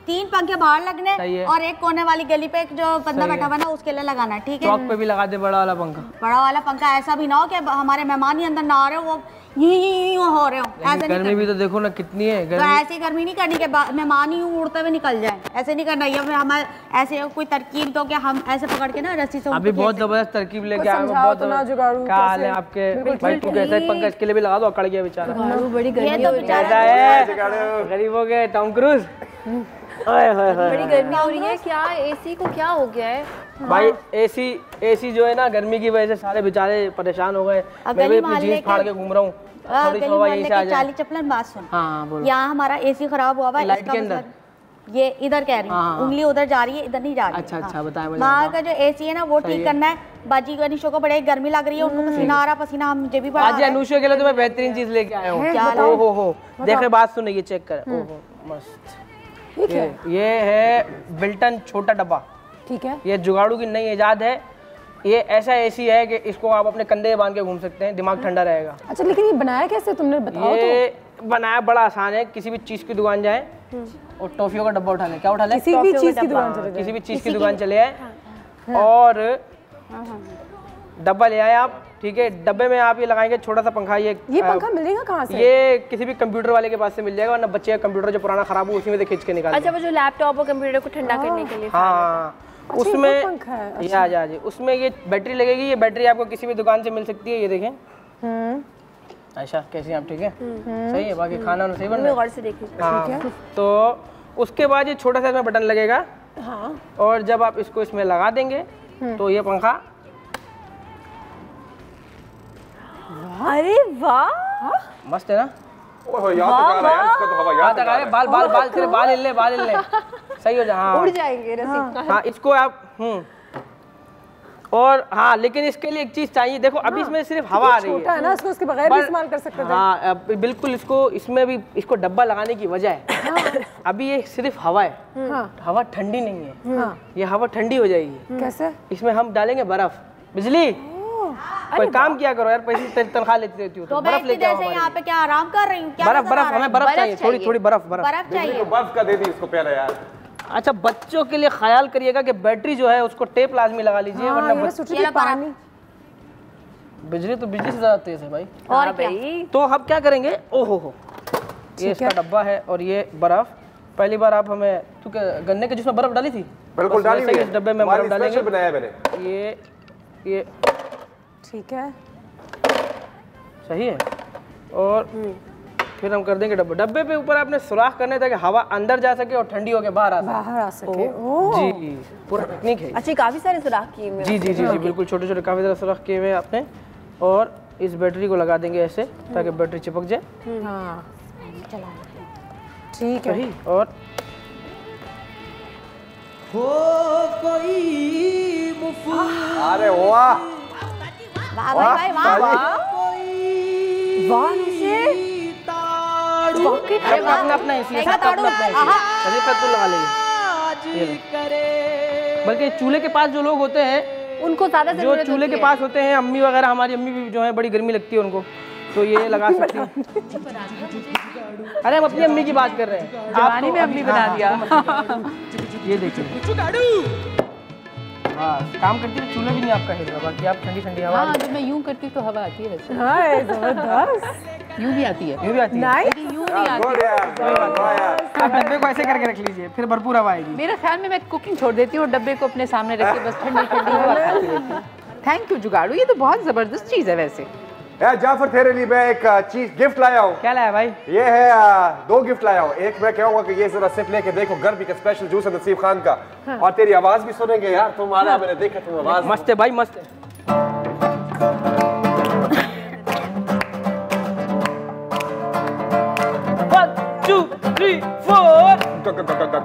3 पंखे बाहर लगने और एक कोने वाली गली पे एक जो बंदा बैठा हुआ ना उसके लिए लगाना, ठीक है? चौक पे भी लगा दे बड़ा वाला पंखा। बड़ा वाला पंखा, ऐसा भी ना हो कि हमारे मेहमान ही अंदर ना आ रहे हो, वो ये हो रहे हो, ऐसे गर्मी भी तो देखो ना कितनी है तो ऐसी गर्मी नहीं करनी के बाद मेहमान ही उड़ते हुए निकल जाए, ऐसे नहीं करना। या फिर हमारे ऐसे कोई तरकीब तो क्या हम ऐसे पकड़ के ना रस्सी से अभी बहुत जबरदस्त तरकीब लेके आए हो, बहुत क्या हाल है आपके भाई? तू कैसा है? पंकज के लिए भी लगा दो, अकड़ गया बेचारा। बड़ी गर्मी तो कैसा है? गरीब हो गए टॉम क्रूज। बड़ी गर्मी हो रही है, क्या एसी को क्या हो गया है भाई? एसी जो है ना गर्मी की वजह से सारे बेचारे परेशान हो गए। मैं भी अपनी जीन्स फाड़ के घूम रहा हूँ, थोड़ी हवा यहीं से आ जाए। 40 चप्पल बात सुन, हाँ बोलो। यहाँ हमारा एसी खराब हुआ है लाइट के अंदर, ये इधर कह रही हूँ, उंगली उधर जा रही है, इधर नहीं जा रही। अच्छा बताया मुझे। वहाँ का जो एसी है ना वो ठीक करना है। बाजी को निशो को बड़े गर्मी लग रही है, उनको पसीना आ रहा, पसीना मुझे भी पड़ा। आज अनुषा के लिए तो मैं बेहतरीन चीज लेके आया हूँ। ओहो देख बात सुन, ये चेक कर। ओहो मस्त, ये है बिल्टन छोटा डब्बा। ठीक है, ये जुगाड़ू की नई इजाद है। ये ऐसा एसी है कि इसको आप अपने कंधे में बांध के घूम सकते हैं, दिमाग ठंडा रहेगा। अच्छा, लेकिन ये बनाया कैसे तुमने, बताओ। ये बनाया बड़ा आसान है। किसी भी चीज की दुकान जाए और टॉफियों का डब्बा उठा ले। क्या उठा ले? किसी भी चीज की दुकान चले, किसी भी चीज की दुकान चले आए और डब्बा ले आए आप। ठीक है, डब्बे में आप ये लगाएंगे छोटा सा पंखा। ये पंखा मिलेगा कहाँ से? ये किसी भी कंप्यूटर वाले के पास से मिल जाएगा, वरना बच्चे का कंप्यूटर जो पुराना खराब हो उसी में से खींच के निकाल। अच्छा, वो जो लैपटॉप और कंप्यूटर को ठंडा करने के लिए। हाँ, उसमें ये आ जा, उसमें ये बैटरी लगेगी। ये बैटरी आपको किसी भी दुकान से मिल सकती है। ये देखें ऐसा कैसे आप? ठीक है, सही है। बाकी खाना सही बन रहा है। हाँ, तो उसके बाद ये छोटा सा इसमें बटन लगेगा। हाँ, और जब आप इसको इसमें लगा देंगे तो ये पंखा, अरे वाह मस्त है ना? बाल हिल ले सही हो जाए, उड़ जाएंगे रस्सी। हाँ, इसको आप और हाँ, लेकिन इसके लिए एक चीज चाहिए। देखो अभी इसमें सिर्फ हवा आ रही है, छोटा है ना, इसको इसके बगैर भी इस्तेमाल कर सकते हैं। हाँ बिल्कुल, इसको इसमें भी इसको डब्बा लगाने की वजह है अभी ये सिर्फ हवा है। हवा ठंडी नहीं है, ये हवा ठंडी हो जाएगी। कैसे? इसमें हम डालेंगे बर्फ। बिजली कोई काम किया करो यार, पैसे तनख्वाह लेती रहती हो तो बर्फ लेके आओ। यहाँ पे क्या आराम कर रही हूँ? बर्फ हमें बर्फ चाहिए, थोड़ी बर्फ चाहिए। बर्फ का दे दी इसको प्यारा यार। अच्छा, बच्चों के लिए ख्याल करिएगा कि बैटरी जो है उसको टेप लाजमी लगा लीजिए, वरना पानी बिजली तो बिजली से ज्यादा तेज है भाई। और भाई तो हम क्या करेंगे? ओहो ये इसका डब्बा है और ये बर्फ। पहली बार आप हमें तू गन्ने के जिसमें बर्फ डाली थी, बिल्कुल डाली हुई है। इस डब्बे में बर्फ डालेंगे। बनाया मैंने ये ठीक है, सही है। और फिर हम कर देंगे डब्बे पे ऊपर आपने सुराख करने ताकि हवा अंदर जा सके और ठंडी होके बाहर आ सके। जी, पूरा टेक्निक है। अच्छा, काफी सारे सुराख किए हुए। जी जी जी जी बिल्कुल, छोटे छोटे काफी सारे सुराख किए हुए आपने। और इस बैटरी को लगा देंगे ऐसे ताकि बैटरी चिपक जाए। हाँ, ठीक है। और हो कोई अरे वाह वाह भाई वाह वाह अपना एसी है, अपना एसी लगा लेंगे। बल्कि चूल्हे के पास जो लोग होते हैं उनको ज्यादा जो चूल्हे के पास होते हैं, अम्मी वगैरह, हमारी अम्मी भी जो है बड़ी गर्मी लगती है उनको, तो ये लगा सकती हैं। अरे हम अपनी अम्मी की बात कर रहे हैं, जवानी में अम्मी बना दिया। ये देखिए काम करती है, चूल्हा भी नहीं आपका हिल रहा, बाकी आप ठंडी ठंडी हवा। हाँ, जब मैं यूं करती हूँ तो हवा आती है वैसे। हाँ, जबरदस्त। यूं भी आती है, यूं भी आती है, यूं नहीं आती। आप डब्बे को ऐसे करके रख लीजिए, फिर भरपूर हवा आएगी। मेरे ख्याल में मैं कुकिंग छोड़ देती हूँ और डब्बे को अपने सामने रख के बस ठंडी ठंडी हवा खाती रहती हूँ। थैंक यू जुगाड़ू, ये तो बहुत जबरदस्त चीज है वैसे। यार जाफर, तेरे लिए मैं एक चीज गिफ्ट लाया हूँ। क्या लाया भाई? ये है 2 गिफ्ट लाया हूँ। एक मैं कहूँगा कि ये जरा सिर्फ लेके देखो, गर्मी का स्पेशल जूस है नसीब खान का। हाँ। और तेरी आवाज भी सुनेंगे यार, तुम्हारा मैंने देखा तुम आवाज मस्त है भाई, मस्त है।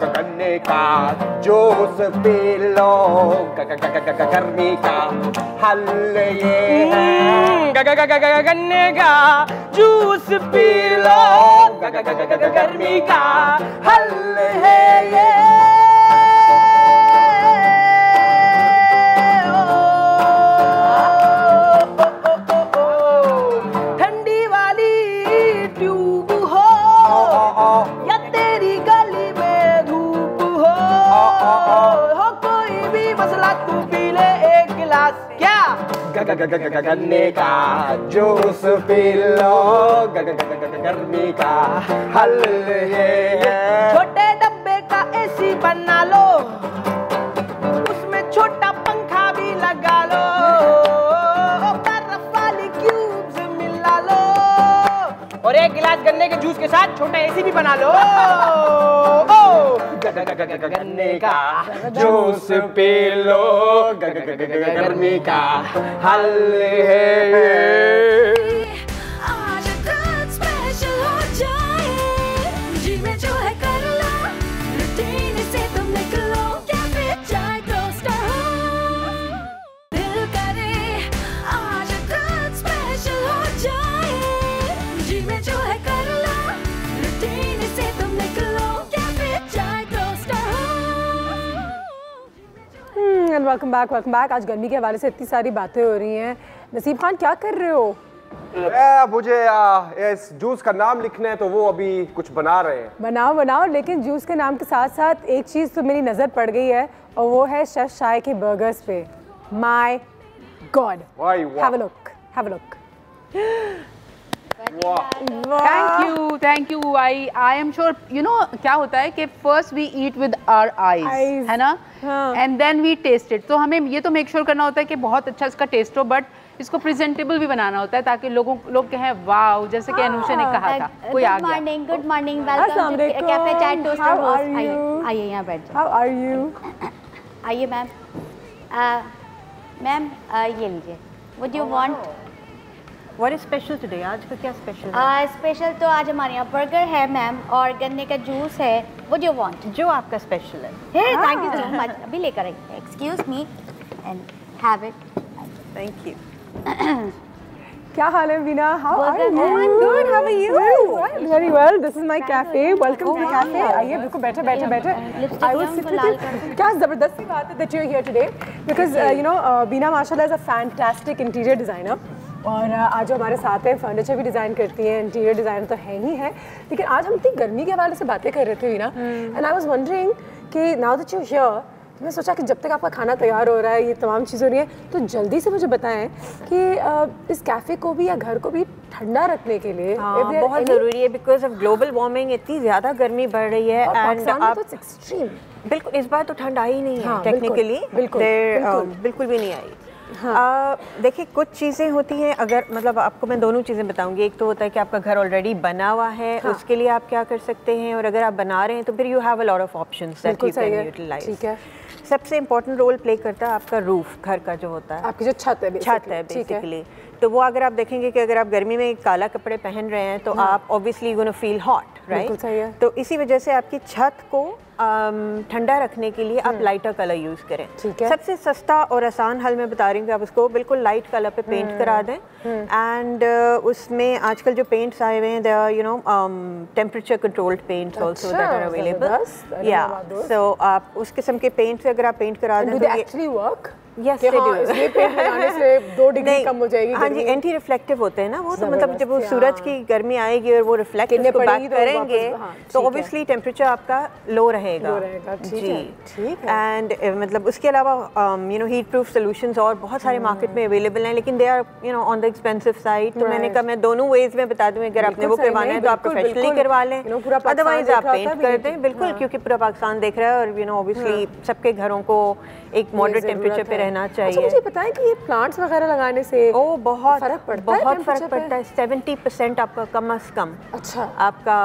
गन्ने का जूस पी लो, गर्मी का हल ये है। गन्ने का जूस पी लो, गर्मी का हल है ये। ठंडी वाली ट्यूब हो या तेरी गली में धूप हो कोई भी मसला तू पी ले एक गिलास। क्या गन्ने का जूस पी लो, गर्मी का हल ये। छोटे डब्बे का एसी बना लो, उसमें छोटा पंखा भी लगा लो, बर्फ वाली क्यूब्स मिला लो, और एक गिलास गन्ने के जूस के साथ छोटा एसी भी बना लो। गन्ने का जूस पी लो, गर्मी का हल है। आज कुछ स्पेशल हो जाए, जी में जो है कर लो, रूटीन से तुम निकलो, कैफे चाय टोस्टर हो, दिल करे आज कुछ स्पेशल हो जाए, जी में जो है कर लो, रूटीन से तुम निकलो, कैफे चाय टोस्टर हो। And welcome back. आज गर्मी के हवाले से इतनी सारी बातें हो रही हैं। नसीब खान क्या कर रहे हो? मुझे इस जूस का नाम लिखना है, तो वो अभी कुछ बना रहे हैं। बनाओ, लेकिन जूस के नाम के साथ साथ एक चीज़ तो मेरी नज़र पड़ गई है, और वो है शेफ शाय के बर्गर्स पे। My God, have a look. Thank you. I am sure you know क्या होता है कि first we eat with our eyes, है ना, and then we taste it. तो हमें ये तो मेक श्योर करना होता है कि बहुत अच्छा इसका टेस्ट हो, बट इसको प्रेजेंटेबल भी बनाना होता है ताकि लोग कहें वाओ, जैसे कि अनुषा ने कहा था। कोई आ गया। Good morning, welcome to Cafe Chai Toaster House. आइए यहाँ बैठ जाओ। How are you? आइए मैम। मैम ये लीजिए, what do you want? What is special today? आज का क्या स्पेशल है? स्पेशल तो आज हमारे यहाँ बर्गर है मैम, और गन्ने का जूस है। What do you want? जो आपका स्पेशल है। Thank you so much. अभी लेकर आई। Excuse me and have it. Thank you. क्या हाल है Veena? How are you? I'm good. How are you? Very well. This is my cafe. Welcome to the cafe. आइए, बिल्कुल बैठे। I will sit with you. क्या ज़बरदस्त बात है that you're here today, because you know Veena माशाल्लाह is a fantastic interior designer. और आज जो हमारे साथ हैं, फर्नीचर भी डिज़ाइन करती हैं, इंटीरियर डिज़ाइनर तो है ही है, लेकिन आज हम इतनी गर्मी के हवाले से बातें कर रहे थे Veena, and I was wondering कि नाउ दैट यू हियर, तो मैं सोचा कि जब तक आपका खाना तैयार हो रहा है, ये तमाम चीज़ हो रही है, तो जल्दी से मुझे बताएं कि इस कैफ़े को भी या घर को भी ठंडा रखने के लिए बहुत ज़रूरी है, बिकॉज ऑफ ग्लोबल वार्मिंग इतनी ज़्यादा गर्मी बढ़ रही है, एंड आप एक्सट्रीम। बिल्कुल, इस बार तो ठंड आई नहीं है टेक्निकली, बिल्कुल भी नहीं आई। देखिए, कुछ चीज़ें होती हैं, अगर मतलब आपको मैं दोनों चीज़ें बताऊंगी। एक तो होता है कि आपका घर ऑलरेडी बना हुआ है, उसके लिए आप क्या कर सकते हैं, और अगर आप बना रहे हैं तो फिर you have a lot of options that you can utilise. ठीक है। सबसे इम्पोर्टेंट रोल प्ले करता है आपका रूफ, घर का जो होता है, आपकी जो छत है बेसिकली। तो वो अगर आप देखेंगे कि अगर आप गर्मी में काला कपड़े पहन रहे हैं तो आप obviously gonna feel hot, right? तो इसी वजह से आपकी छत को ठंडा रखने के लिए आप लाइटर कलर यूज़ करें। सबसे सस्ता और आसान हल मैं बता रही हूँ कि आप उसको बिल्कुल लाइट कलर पे पेंट करा दें, एंड उसमें आजकल जो पेंट्स आए हुए हैं, they are you know temperature controlled paints also that are available. या सो आप उस किस्म के पेंट से अगर आप पेंट करा दें तो actually work. Yes, they do. इसलिए पेंट लगाने से 2 डिग्री कम हो जाएगी। हाँ जी, एंटी रिफ्लेक्टिव होते हैं ना वो, तो मतलब जब वो सूरज की गर्मी आएगी और वो रिफ्लेक्ट उसको बैक करेंगे तो ऑब्वियसली टेम्परेचर आपका लो रहेगा। जी, ठीक है। एंड मतलब उसके अलावा you know heat proof solutions और बहुत सारे मार्केट में अवेलेबल हैं, लेकिन they are you know on the expensive side. तो मैंने कहा मैं दोनों वेज में बता दूँ, अगर आपने वो करवाना है तो आप प्रोफेशनली करवा लें, अदरवाइज आप पेंट कर दें। बिल्कुल, क्योंकि पूरा पाकिस्तान देख रहा है और यू नो ऑब्वियसली सबके घरों को एक मॉडरेट टेम्परेचर पे रहना चाहिए। बताएं कि ये प्लांट्स वगैरह लगाने से बहुत फर्क पड़ता है? बहुत फर्क पड़ता है। 70% आपका कम अज कम आपका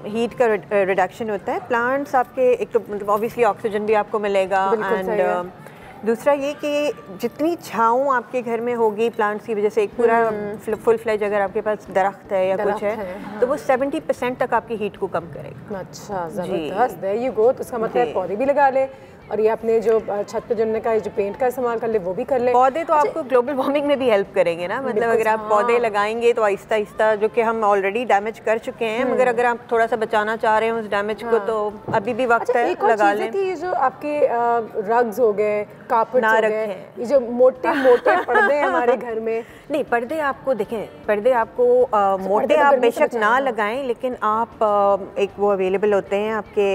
हीट का रिडक्शन होता है। प्लांट्स आपके एक तो मतलब ऑब्वियसली ऑक्सीजन भी आपको मिलेगा, एंड दूसरा ये कि जितनी छाँव आपके घर में होगी प्लांट्स की वजह से, एक पूरा फुल फ्लेज अगर आपके पास दरख्त है या कुछ है तो वो 70% तक आपकी हीट को कम करेगा। अच्छा, ज़बरदस्त, देयर यू गो। तो इसका मतलब पौधे भी लगा ले, और ये अपने जो छत पे जुड़ने का जो पेंट का इस्तेमाल कर ले वो भी कर ले। पौधे तो आपको ग्लोबल वार्मिंग में भी हेल्प करेंगे ना, मतलब अगर आप पौधे लगाएंगे तो आहिस्ता आहिस्ता, जो कि हम ऑलरेडी डैमेज कर चुके हैं, मगर अगर आप थोड़ा सा बचाना चाह रहे हैं उस डैमेज को तो अभी भी वक्त है, लगा लें। ये जो आपके रग्स हो गए, कारपेट हो गए, ये जो मोटे मोटे पर्दे हैं हमारे घर में, नहीं पर्दे आपको देखें, पर्दे आपको मोटे आप बेशक ना लगाएं, लेकिन आप एक वो अवेलेबल होते हैं आपके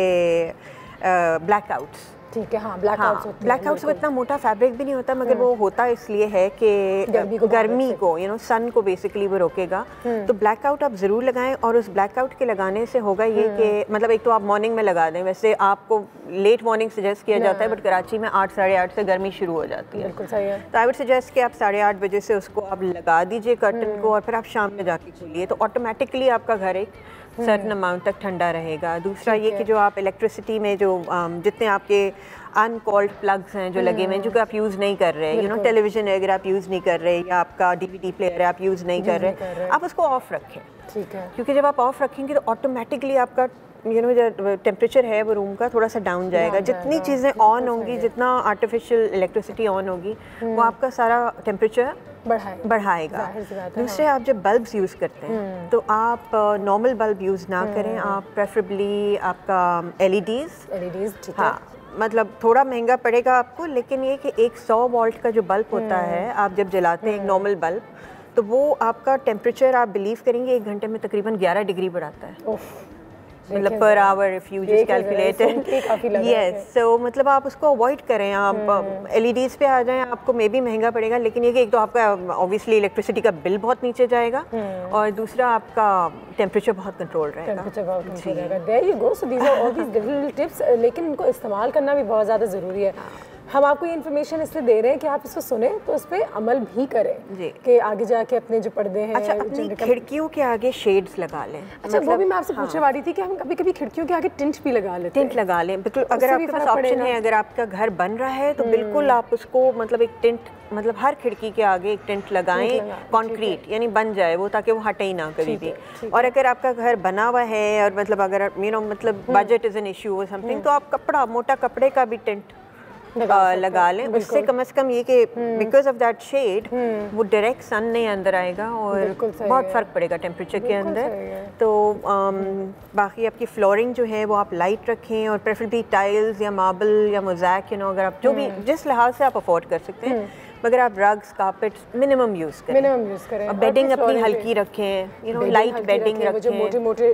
ब्लैकआउट्स, ठीक है, हाँ, ब्लैकआउट्स होते हैं। ब्लैकआउट्स में इतना मोटा फैब्रिक भी नहीं होता, मगर वो होता इसलिए है कि गर्मी को यू नो सन को बेसिकली वो रोकेगा। तो ब्लैकआउट आप ज़रूर लगाएं, और उस ब्लैकआउट के लगाने से होगा ये कि मतलब एक तो आप मॉर्निंग में लगा दें, वैसे आपको लेट मॉर्निंग सजेस्ट किया जाता है, बट कराची में 8 साढ़े 8 से गर्मी शुरू हो जाती है। बिल्कुल सही है। तो आई वुड सजेस्ट कि आप 8:30 बजे से उसको आप लगा दीजिए कर्टन को, और फिर आप शाम में जाके खोलिए, तो ऑटोमेटिकली आपका घर एक सर्टन अमाउंट तक ठंडा रहेगा। दूसरा ये कि जो आप इलेक्ट्रिसिटी में जो जितने आपके अनकॉल्ड प्लग्स हैं जो लगे हुए हैं, जो कि आप यूज़ नहीं कर रहे, यू नो टेलीविजन है अगर आप यूज़ नहीं कर रहे, या आपका DVD प्लेयर है आप यूज़ नहीं कर रहे, आप उसको ऑफ रखें। ठीक है, क्योंकि जब आप ऑफ रखेंगे तो ऑटोमेटिकली आपका यू नो जो टेम्परेचर है वो रूम का थोड़ा सा डाउन जाएगा। जितनी चीज़ें ऑन होंगी, जितना आर्टिफिशियल इलेक्ट्रिसिटी ऑन होगी, वो आपका सारा टेम्परेचर बढ़ाएगा। दूसरे आप जब बल्ब्स यूज़ करते हैं तो आप नॉर्मल बल्ब यूज़ ना करें, आप प्रेफरेबली आपका LEDs, हाँ, मतलब थोड़ा महंगा पड़ेगा आपको, लेकिन ये कि एक 100 वोल्ट का जो बल्ब होता है, आप जब जलाते हैं एक नॉर्मल बल्ब, तो वो आपका टेम्परेचर आप बिलीव करेंगे 1 घंटे में तकरीबन 11 डिग्री बढ़ाता है, मतलब per hour if you just calculate. Yes, so मतलब आप उसको अवॉइड करें, आप LEDs पे आ जाएं, आपको मे बी महंगा पड़ेगा, लेकिन ये कि एक तो आपका ऑब्वियसली इलेक्ट्रिसिटी का बिल बहुत नीचे जाएगा, और दूसरा आपका टेम्परेचर बहुत कंट्रोल रहेगा। There you go, so these are all these little tips, लेकिन इनको इस्तेमाल करना भी बहुत ज़्यादा ज़रूरी है। हम आपको ये इन्फॉर्मेशन इसलिए दे रहे हैं कि आप इसको सुने तो उस पर अमल भी करें कि आगे जाके अपने जो पर्दे हैं, अच्छा, अपनी खिड़कियों के आगे शेड्स लगा लें। अच्छा, वो भी मैं आपसे पूछने वाली थी कि हम कभी कभी खिड़कियों के आगे टिंट भी लगा लेते हैं। टिंट लगा लें, बिल्कुल। अगर आपके पास ऑप्शन है, अगर आपका घर बन रहा है तो बिल्कुल आप उसको मतलब एक टिंट, मतलब हर खिड़की के आगे एक टिंट लगाएं, कंक्रीट यानी बन जाए वो, ताकि वो हटे ही ना कभी भी। और अगर आपका घर बना हुआ है और मतलब अगर यू नो मतलब बजट इज़ एन इशू और समथिंग, तो आप कपड़ा, मोटा कपड़े का भी टिंट लगा लें। उससे कम से कम ये कि बिकॉज ऑफ दैट शेड वो डायरेक्ट सन नहीं अंदर आएगा और बहुत फ़र्क पड़ेगा टेम्परेचर के अंदर। तो बाकी आपकी फ्लोरिंग जो है वो आप लाइट रखें, और प्रेफरेबली टाइल्स या मार्बल या मोज़ैक, यू नो, अगर आप जो भी जिस लिहाज से आप अफोर्ड कर सकते हैं, मगर आप रग्स, कारपेट्स मिनिमम यूज़ करें। और बेडिंग अपनी हल्की रखें, यू नो, लाइट बेडिंग रखें, मोटे-मोटे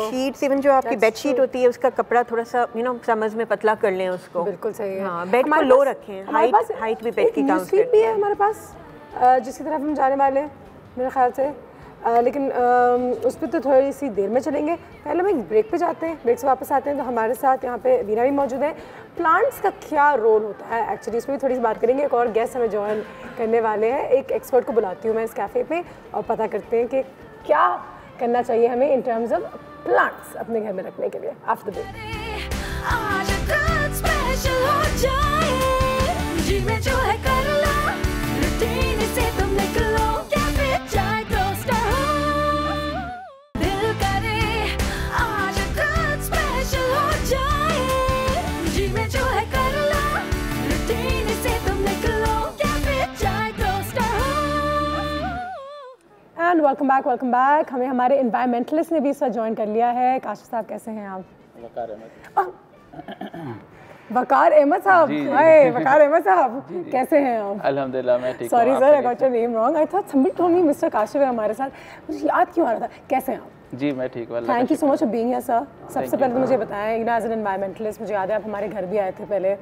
शीट्स, इवन जो आपकी बेड शीट होती है उसका कपड़ा थोड़ा सा यू नो समझ में पतला कर लें उसको। बिल्कुल सही है। हाँ, बेड को लो रखें, हाइट भी बेड की काउंट करती है हमारे पास, जिसकी तरफ हम जाने वाले हैं मेरे ख्याल से, लेकिन उस पर तो थोड़ी सी देर में चलेंगे। पहले हम एक ब्रेक पे जाते हैं, ब्रेक से वापस आते हैं तो हमारे साथ यहाँ पे वीना भी मौजूद है। प्लांट्स का क्या रोल होता है एक्चुअली, इसमें भी थोड़ी सी बात करेंगे। एक और गेस्ट हमें ज्वाइन करने वाले हैं, एक एक्सपर्ट को बुलाती हूँ मैं इस कैफ़े पे, और पता करते हैं कि क्या करना चाहिए हमें इन टर्म्स ऑफ प्लांट्स अपने घर में रखने के लिए। After the break. And welcome back. हमें हमारे एनवायरमेंटलिस्ट ने भी इस वक्त ज्वाइन कर लिया है। काशिफ साहब, कैसे हैं आप? वकार अहमद साहब, हाय वकार अहमद साहब, कैसे हैं आप? अल्हम्दुलिल्लाह मैं ठीक हूं। Sorry sir, I got your name wrong. I thought somebody told me mister Kashif है हमारे साथ, मुझे याद क्यों आ रहा था। कैसे हैं आप? जी मैं ठीक हूं। Thank you so much for being here sir. सबसे पहले तो मुझे बताएं, you know, as an environmentalist, मुझे याद है आप हमारे घर भी आए थे पहले,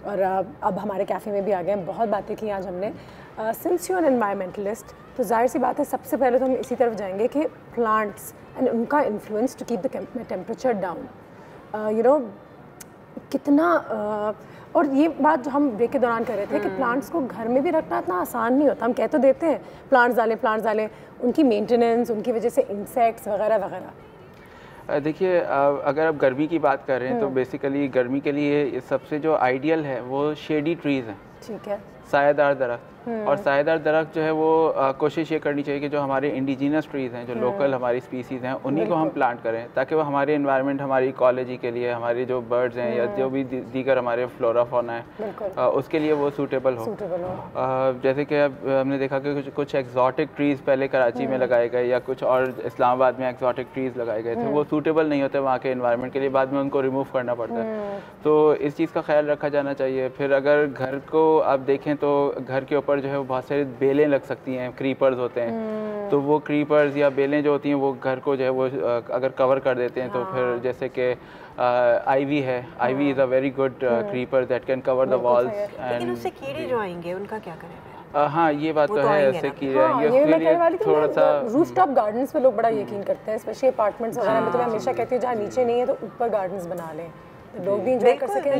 और अब हमारे कैफ़े में भी आ गए। बहुत बातें की आज हमने। सिंस यू एन एनवायरमेंटलिस्ट, तो जाहिर सी बात है सबसे पहले तो हम इसी तरफ जाएंगे कि प्लांट्स एंड उनका influence to keep the temperature down, you know, कितना और ये बात जो हम ब्रेक के दौरान कर रहे थे कि प्लांट्स को घर में भी रखना इतना आसान नहीं होता। हम कह तो देते हैं प्लांट्स डालें, उनकी मेंटेनेंस, उनकी वजह से इंसेक्ट्स वगैरह वगैरह। देखिए, अगर आप गर्मी की बात कर रहे हैं तो बेसिकली गर्मी के लिए सबसे जो आइडियल है वो शेडी ट्रीज़ हैं। ठीक है, सायादार दरख्त। और सायादार दरख्त जो है वो कोशिश ये करनी चाहिए कि जो हमारे इंडिजिनस ट्रीज़ हैं, जो लोकल हमारी स्पीसीज़ हैं, उन्हीं को हम प्लांट करें, ताकि वो हमारे इन्वायरमेंट, हमारी इकोलॉजी के लिए, हमारे जो बर्ड्स हैं या जो भी दीगर हमारे फ्लोरा फौना है, उसके लिए वो सूटेबल हो। जैसे कि अब हमने देखा कि कुछ एग्जॉटिक ट्रीज़ पहले कराची में लगाए गए या कुछ और इस्लामाबाद में एग्जॉटिक ट्रीज़ लगाए गए थे, वो सूटेबल नहीं होते वहाँ के इन्वायरमेंट के लिए, बाद में उनको रिमूव करना पड़ता है। तो इस चीज़ का ख्याल रखा जाना चाहिए। फिर अगर घर को आप देखें तो घर के ऊपर जो है वो बहुत सारी बेलें लग सकती हैं, क्रीपर्स होते हैं, तो वो क्रीपर्स या बेलें जो होती हैं वो घर को जो है वो अगर कवर कर देते हैं तो फिर जैसे कि आईवी है, ivy is a very good creeper that can cover the walls. लेकिन उससे कीड़े जो आएंगे उनका क्या करें? हाँ ये बात तो है, ऐसे कीड़े आएंगे। ये मैं कहने वाली थी, थोड़ा सा रूफटॉप गार्डन्स पे लोग बड़ा यकीन करते हैं, स्पेशली अपार्टमेंट्स वगैरह में। तो मैं हमेशा कहती हूँ जहाँ नीचे नहीं है तो ऊपर गार्डन्स बना लें, लोग भी एंजॉय कर सकें।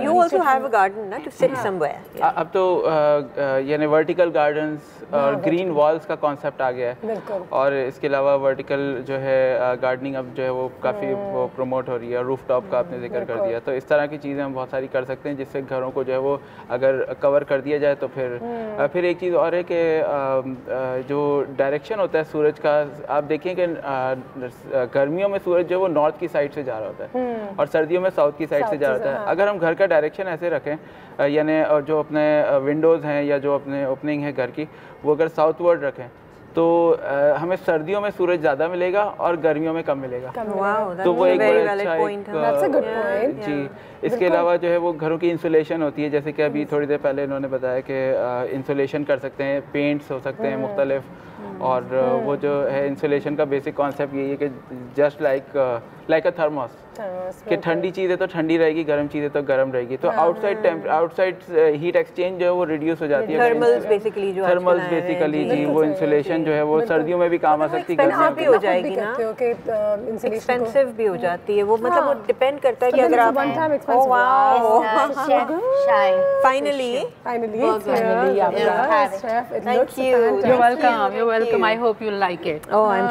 You also have a garden ना to sit somewhere। अब तो यानी वर्टिकल गार्डन्स और ग्रीन वॉल्स का कॉन्सेप्ट आ गया है, और इसके अलावा वर्टिकल जो है गार्डनिंग अब जो है वो काफ़ी वो प्रमोट हो रही है। रूफ टॉप का आपने जिक्र कर दिया, तो इस तरह की चीज़ें हम बहुत सारी कर सकते हैं जिससे घरों को जो है वो अगर कवर कर दिया जाए तो फिर एक चीज़ और है कि जो डायरेक्शन होता है सूरज का, आप देखें कि गर्मियों में सूरज जो है वो नॉर्थ की साइड से जा रहा होता है और सर्दियों में साउथ की साइड से जा रहा है। अगर हम घर का डायरेक्शन ऐसे रखें, यानी जो अपने विंडोज़ हैं या जो अपने ओपनिंग है घर की, वो अगर साउथवर्ड रखें तो हमें सर्दियों में सूरज ज़्यादा मिलेगा और गर्मियों में कम मिलेगा। तो वो एक बड़ा अच्छा जी। इसके अलावा जो है वो घरों की इंसुलेशन होती है, जैसे कि अभी थोड़ी देर पहले इन्होंने बताया कि इंसुलेशन कर सकते हैं, पेंट्स हो सकते हैं मुख्तलिफ, और वो जो है इंसुलेशन का बेसिक कॉन्सेप्ट यही है कि जस्ट लाइक अ थर्मोस, कि ठंडी चीज़ है तो ठंडी रहेगी, गर्म चीज़ है तो गर्म रहेगी। तो आउटसाइड हीट एक्सचेंज जो है वो रिड्यूस हो जाती है। थर्मल्स बेसिकली जी, वो इंसुलेशन जो है वो सर्दियों में भी काम आ सकती है, गर्मियों में भी हो जाएगी ना, एक्सपेंसिव भी हो जाती है वो, मतलब वो डिपेंड करता है कि अगर आप finally you're welcome, I hope you'll like it. Oh, I'm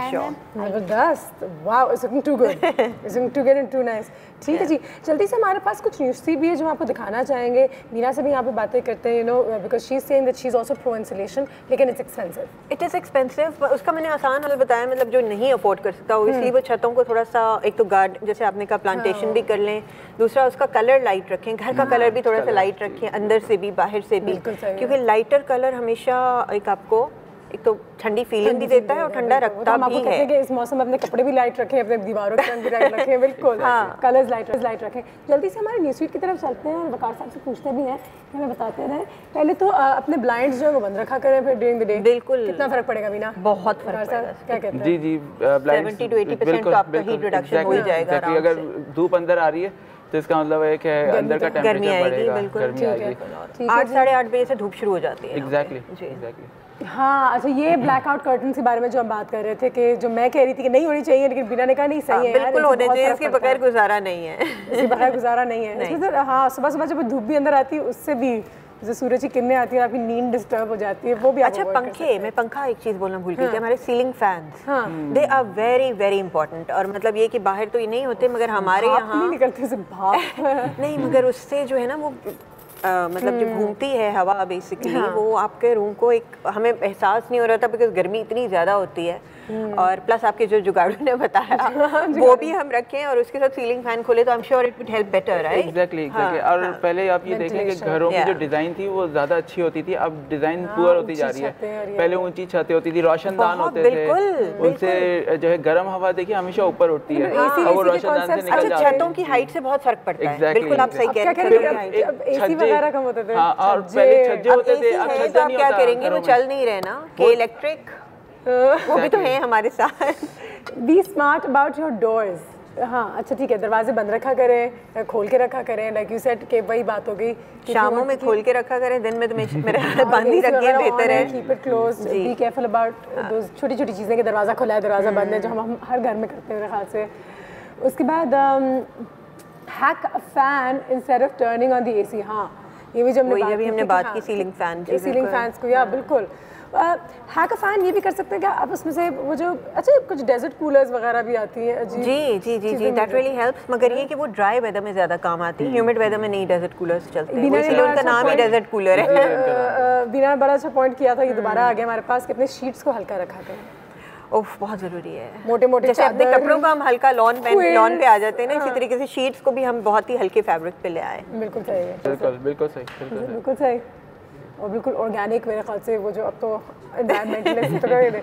sure. जबरदस्त, wow, it's looking too good, it's looking too good and too nice। ठीक है जी, जल्दी से हमारे पास कुछ न्यूज़ भी है जो आपको दिखाना चाहेंगे। मीना से भी यहाँ पे बातें करते हैं, because she is saying that she is also pro insulation, लेकिन it's expensive. It is expensive. उसका मैंने आसान हल बताया, मतलब जो नहीं अफोर्ड कर सकता इसलिए वो छतों को थोड़ा सा, एक तो गार्ड जैसे आपने कहा प्लांटेशन भी कर लें, दूसरा उसका कलर लाइट रखें, घर का कलर भी थोड़ा सा लाइट रखें, अंदर से भी बाहर से भी, क्योंकि लाइटर कलर हमेशा एक आपको एक तो ठंडी फीलिंग भी देता है और ठंडा रखता भी है। कि इस मौसम में अपने कपड़े भी लाइट रखें, अपने दीवारों के रंग भी लाइट रखें, बिल्कुल कलर्स लाइट रखें। जल्दी से हमारे न्यूज़ फीड की तरफ चलते हैं और वकार साहब से पूछते भी हैं, हमें बताते रहे। पहले तो अपने ब्लाइंड्स जो है वो बंद रखा करें फिर ड्यूरिंग द डे। बिल्कुल। कितना फर्क पड़ेगा मीना? बहुत फर्क पड़ेगा। क्या कहते हैं? जी 70 to 80% आपका हीट रिडक्शन हो जाएगा। अगर धूप अंदर आ रही है तो इसका मतलब है कि अंदर का टेंपरेचर बढ़ेगा, गर्मी आएगी। 8 साढ़े 8 बजे से धूप शुरू हो जाती है। एग्जैक्टली। हाँ, अच्छा, ये ब्लैकआउट कर्टन के बारे में जो हम बात कर रहे थे कि जो मैं कह रही थी कि नहीं होनी चाहिए, लेकिन बीना ने कहा नहीं सही है, बिल्कुल होने चाहिए, इसके बगैर गुजारा नहीं है, इसके बगैर गुजारा नहीं है। इसमें तो हाँ, सुबह सुबह जब धूप भी अंदर आती है उससे भी जो सूरज की किरणें आती है आपकी नींद डिस्टर्ब हो जाती है, वो भी। अच्छा, पंखे, मैं पंखा एक चीज़ बोलना भूल गई थी, हमारे ceiling fans they are very very important. और मतलब ये कि बाहर तो ये नहीं होते, मगर हमारे यहाँ नहीं निकलते से भाप नहीं, मगर उससे जो है ना वो मतलब जो घूमती है हवा बेसिकली, वो आपके रूम को एक, हमें एहसास नहीं हो रहा था बिकॉज गर्मी इतनी ज़्यादा होती है। और प्लस आपके जो जुगाड़ू ने बताया वो भी हम रखें और उसके साथ सीलिंग फैन खोले तो आई am sure it would help better, right? Exactly. और पहले आप ये देखें कि घरों की जो डिज़ाइन थी वो ज़्यादा अच्छी होती थी, अब डिज़ाइन पुअर होती जा रही है। पहले ऊंची छतें होती थी, रोशनदान होते थे, उनसे जो है गर्म हवा देखिए हमेशा ऊपर उठती है और वो रोशनदान से निकल जाती है। छतों की हाइट से बहुत फर्क पड़ता है। बिल्कुल आप सही कह रहे हैं। एसी वगैरह कम होते थे। हाँ, और पहले छज्जे होते थे, अब छज्जे तो आप क्या करेंगे, वो चल नहीं रहे ना, कि इलेक्ट्रिक वो भी तो है हमारे साथ। Be smart about your doors. हाँ, अच्छा ठीक है, दरवाजे बंद रखा करें, खोल के रखा करें, लाइक यू सेड कि वही बात हो गई, शामों में खोल के रखा करें, दिन में तो मेरे बंद ही रखिए, बेहतर है। Keep it closed, be careful about those छोटी छोटी चीज़ें कि दरवाज़ा खुला है, दरवाज़ा बंद है, जो हम हर घर में करते हैं मेरे ख्याल से। उसके बाद hack a fan instead of turning on the AC. हाँ, ये भी जब हमने बात की सीलिंग फैन, सीलिंग फैंस को, या बिल्कुल। हैक अ फैन ये भी कर सकते हैं क्या आप उसमें से, वो जो अच्छा कुछ डेजर्ट कूलर्स वगैरह भी आती हैं। जी दैट रियली हेल्प्स, मगर ये कि वो ड्राई वेदर में ज़्यादा काम आती है, ह्यूमिड वेदर में नहीं डेजर्ट कूलर्स चलते हैं, इसलिए उनका नाम ही डेजर्ट कूलर है। बीना ने बड़ा अच्छा पॉइंट किया था, ये दोबारा आ गया हमारे पास कि अपने शीट्स को हल्का रखा करें। ओह, बहुत ज़रूरी है। मोटे मोटे जैसे अपने कपड़ों का हम हल्का लॉन पे आ जाते हैं ना, इसी तरीके से शीट्स को भी हम बहुत ही हल्के फैब्रिक पे ले आए। बिल्कुल सही है, बिल्कुल सही और बिल्कुल ऑर्गेनिक मेरे ख्याल से, वो जो अब तो एनवायरमेंटलिस्ट तो कह रहे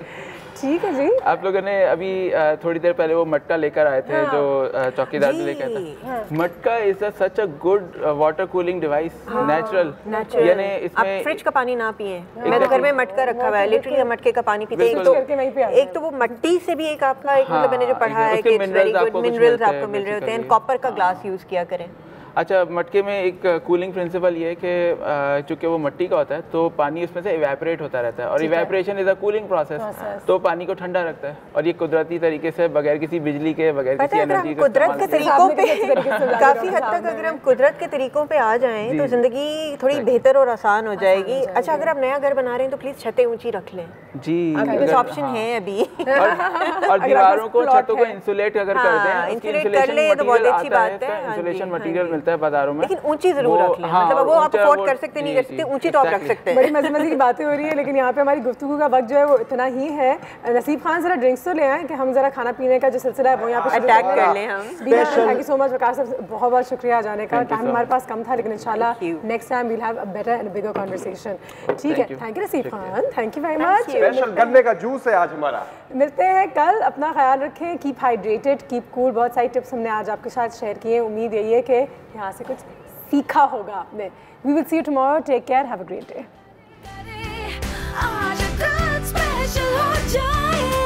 ठीक है जी। आप लोगों ने अभी थोड़ी देर पहले वो मटका लेकर आए थे, जो चौकीदार से लेकर आया था। मटका is such a good water cooling device, natural. यानी इसमें फ्रिज का पानी ना पिए। मैं तो घर में मटका रखा हुआ है, लिटरली मटके का पानी पीते हैं। एक तो वो मिट्टी से भी एक आपका एक मतलब मैंने जो पढ़ा है कि वेरी गुड मिनरल्स आपको मिल रहे होते हैं। कॉपर का ग्लास यूज किया करें। अच्छा, मटके में एक कूलिंग प्रिंसिपल ये है कि चूंकि वो मिट्टी का होता है तो पानी उसमें से इवेपोरेट होता रहता है, और evaporation is a cooling process, तो पानी को ठंडा रखता है। और ये कुदरती तरीके से बगैर किसी बिजली के, बगैर किसी एनर्जी के, कुदरत के तरीकों पे काफी हद तक अगर हम कुदरत के तरीकों पे आ जाएं तो जिंदगी थोड़ी बेहतर और आसान हो जाएगी। अच्छा, अगर आप नया घर बना रहे हैं तो प्लीज छतें ऊंची रख लें जी, ऑप्शन है अभी। और दीवारों को, छतों को इंसुलेट अगर कर दें, इंसुलेट कर ले तो बहुत अच्छी बात है। इंसुलेशन मटेरियल मिलता है बाजारों में, लेकिन ऊंची जरूर रख लें। मतलब वो आप अफोर्ड कर सकते नहीं कर सकते, ऊंची तो आप रख सकते हैं। बड़ी मजे की बातें हो रही है, लेकिन यहाँ पे हमारी गुफ्तगू का वक्त जो है वो इतना ही है। नसीब खान जरा ड्रिंक्स तो ले आए कि हम जरा खाना पीने का जो सिलसिला है वो यहाँ पे अटैक कर लें हम। थैंक यू सो मच वकार साहब, बहुत बहुत शुक्रिया जाने का। टाइम हमारे पास कम था, लेकिन इंशाल्लाह next time we'll have a better and bigger conversation. ठीक है, thank you Naseeb Khan, thank you very much. Special गन्ने का जूस है आज हमारा। मिलते हैं कल, अपना ख्याल रखें, कीप हाइड्रेटेड, कीप कूल। बहुत सारी टिप्स हमने आज आपके साथ शेयर किए, उम्मीद यही है कि यहाँ से कुछ सीखा होगा आपने। We will see you tomorrow, take care, have a great day. आज कुछ स्पेशल हो जाए।